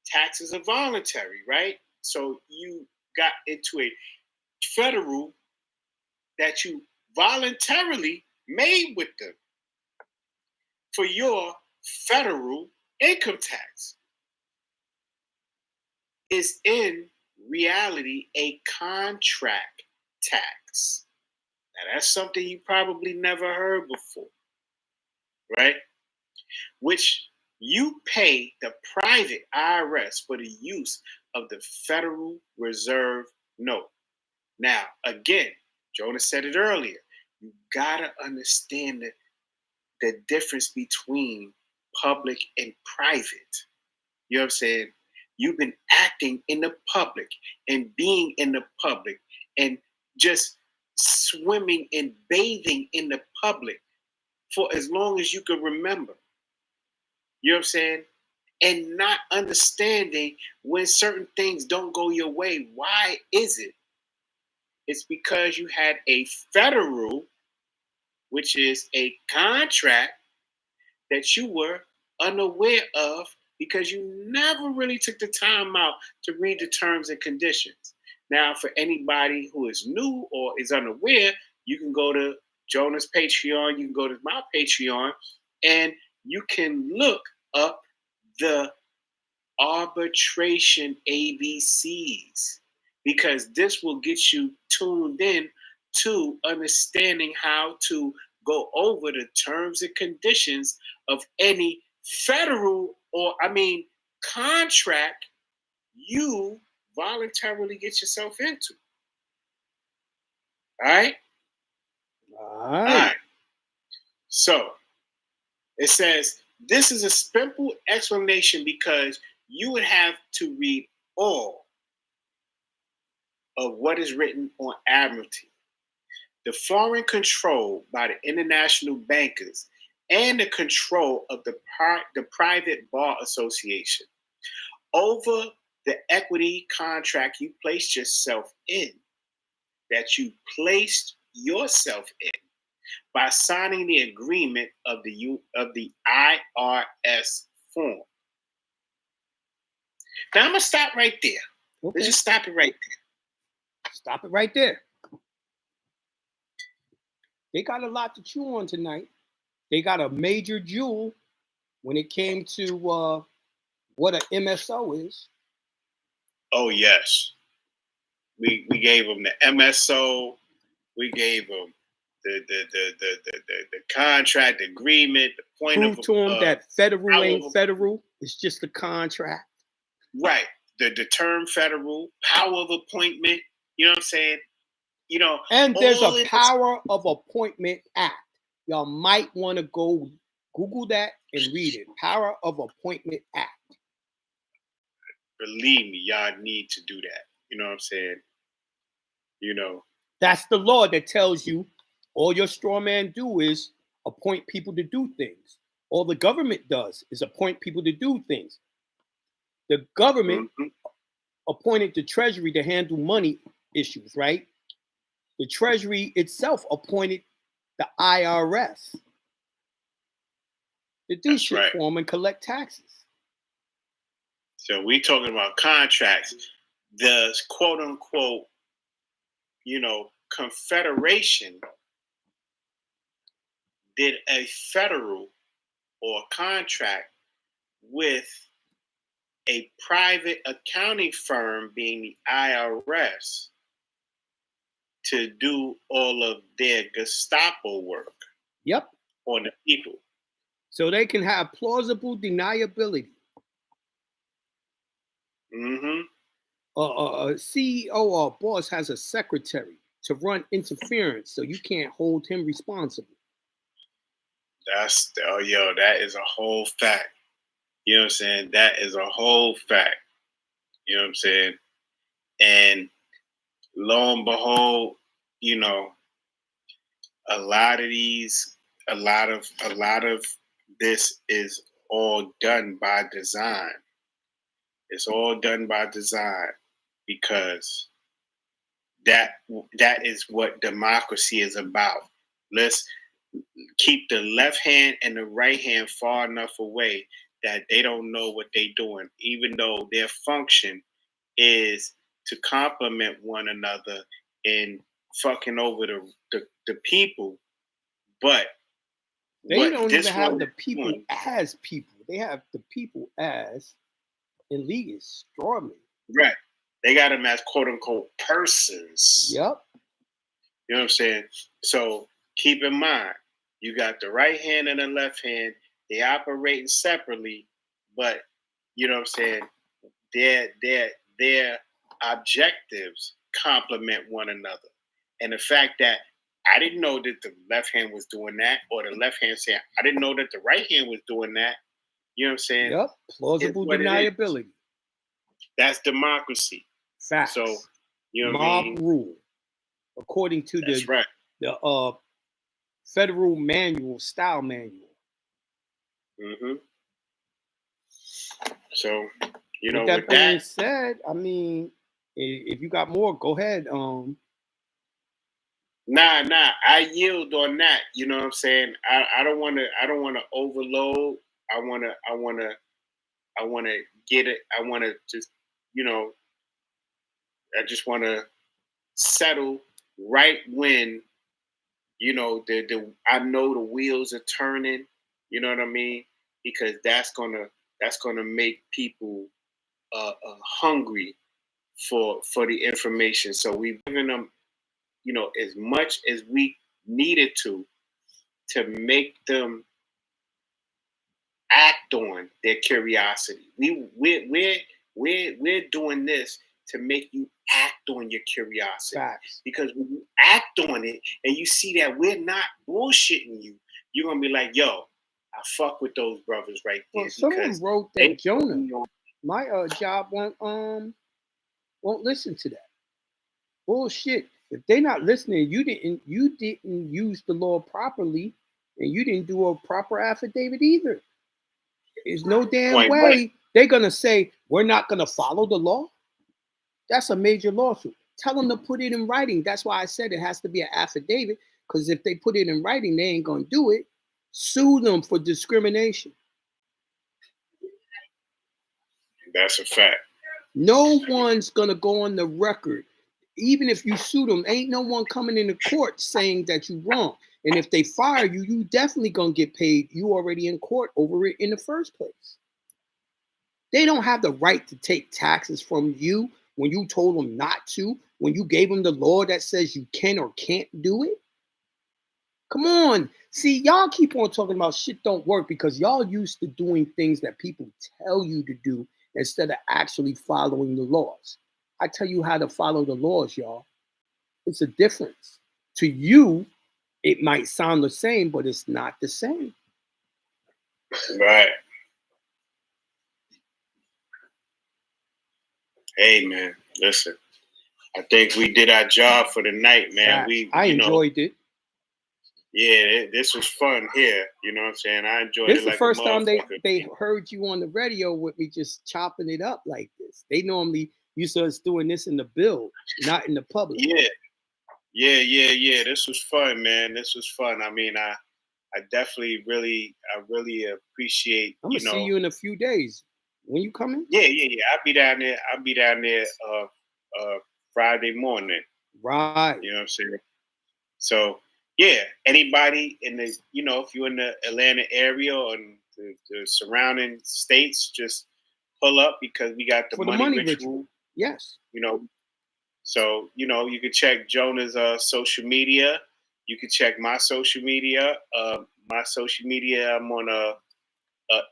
taxes are voluntary, right? So you got into a federal that you voluntarily made with them for your federal income tax is in reality a contract tax. Now that's something you probably never heard before, right? Which you pay the private IRS for the use of the Federal Reserve note. Now, again, Jonah said it earlier. You gotta understand the difference between public and private. You know what I'm saying? You've been acting in the public and being in the public and just swimming and bathing in the public for as long as you can remember. You know what I'm saying? And not understanding when certain things don't go your way. Why is it? It's because you had a federal, which is a contract that you were unaware of because you never really took the time out to read the terms and conditions. Now, for anybody who is new or is unaware, you can go to Jonah's Patreon, you can go to my Patreon, and you can look up the arbitration ABCs because this will get you tuned in to understanding how to go over the terms and conditions of any federal contract you voluntarily get yourself into. All right? All All right. right. So It says, this is a simple explanation because you would have to read all of what is written on admiralty. The foreign control by the international bankers and the control of the private bar association over the equity contract you placed yourself in, that you placed yourself in by signing the agreement of the IRS form. Now I'm gonna stop right there. Okay. Let's just stop it right there. Stop it right there. They got a lot to chew on tonight. They got a major jewel when it came to what an MSO is. Oh yes, we gave them the MSO. We gave them the contract agreement. The point Prove of to them that federal ain't federal. It's just a contract. Right. The term federal, power of appointment. You know what I'm saying? You know, and there's a Power of Appointment Act. Y'all might want to go Google that and read it. Power of Appointment Act. Believe me, y'all need to do that. You know what I'm saying? You know. That's the law that tells you all your straw man do is appoint people to do things. All the government does is appoint people to do things. The government appointed the Treasury to handle money issues, right? The Treasury itself appointed the IRS to do shit for them and collect taxes. So we talking about contracts. The quote unquote, Confederation did a federal or contract with a private accounting firm, being the IRS, to do all of their Gestapo work. Yep. On the people. So they can have plausible deniability. A CEO or a boss has a secretary to run interference, so you can't hold him responsible. That is a whole fact. You know what I'm saying? That is a whole fact. You know what I'm saying? And lo and behold, a lot of this is all done by design. It's all done by design because that is what democracy is about. Let's keep the left hand and the right hand far enough away that they don't know what they're doing, even though their function is to complement one another in fucking over the people. But they don't even have the people as people. They have the people as elite strawmen. Right. They got them as quote unquote persons. Yep. You know what I'm saying? So keep in mind, you got the right hand and the left hand. They operating separately, but you know what I'm saying? Their objectives complement one another. And the fact that I didn't know that the left hand was doing that, or the left hand saying, I didn't know that the right hand was doing that. You know what I'm saying? Yep. Plausible deniability. That's democracy. Facts. So, you know mob what I mean? rule, according to the federal manual, style manual. So, with that being said, I mean, if you got more, go ahead. Nah, I yield on that. You know what I'm saying? I don't want to overload. I want to get it. I want to just, I just want to settle right when, I know the wheels are turning. You know what I mean? Because that's gonna make people hungry for the information. So we've given them, as much as we needed to make them act on their curiosity. We're doing this to make you act on your curiosity. Facts. Because when you act on it and you see that we're not bullshitting you, you're gonna be like, yo, I fuck with those brothers right there. Well, someone because wrote they that Jonah, my job won't listen to that. Bullshit. If they're not listening, you didn't use the law properly, and you didn't do a proper affidavit either. There's no damn point blank. way they're gonna say we're not gonna follow the law. That's a major lawsuit. Tell them to put it in writing. That's why I said it has to be an affidavit. Because if they put it in writing, they ain't gonna do it. Sue them for discrimination. That's a fact. No one's gonna go on the record. Even if you sue them, ain't no one coming into court saying that you wrong. And if they fire you, you definitely gonna get paid. You already in court over it in the first place. They don't have the right to take taxes from you when you told them not to, when you gave them the law that says you can or can't do it. Come on. See, y'all keep on talking about shit don't work because y'all used to doing things that people tell you to do instead of actually following the laws. I tell you how to follow the laws, y'all. It's a difference. To you, it might sound the same, but it's not the same. Right. Hey, man, listen. I think we did our job for the night, man. I enjoyed it. Yeah, this was fun here. You know what I'm saying? I enjoyed This it. is the first time they heard you on the radio with me just chopping it up like this. They normally used to us doing this in the build, not in the public. Yeah. This was fun, man. This was fun. I mean, I definitely really appreciate. I'm gonna see you in a few days. When you coming? Yeah. I'll be down there. Friday morning. Right. You know what I'm saying? So yeah, anybody in the if you're in the Atlanta area or in the surrounding states, just pull up because we got the money ritual. Yes. So you can check Jonah's social media. You can check my social media. I'm on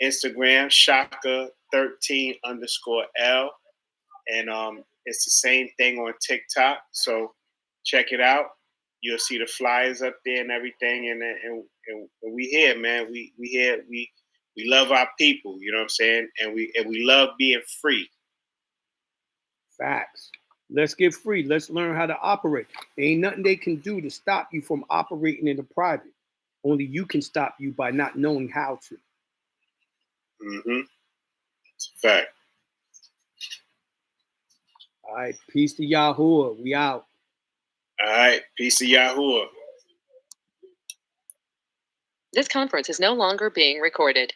Instagram, Shaka13_L, and it's the same thing on TikTok. So check it out. You'll see the flyers up there and everything, and we here, man. We here. We love our people. You know what I'm saying? And we love being free. Facts. Let's get free. Let's learn how to operate. There ain't nothing they can do to stop you from operating in the private. Only you can stop you by not knowing how to. It's a fact. All right. Peace to Yahuwah. We out. All right. Peace to Yahuwah. This conference is no longer being recorded.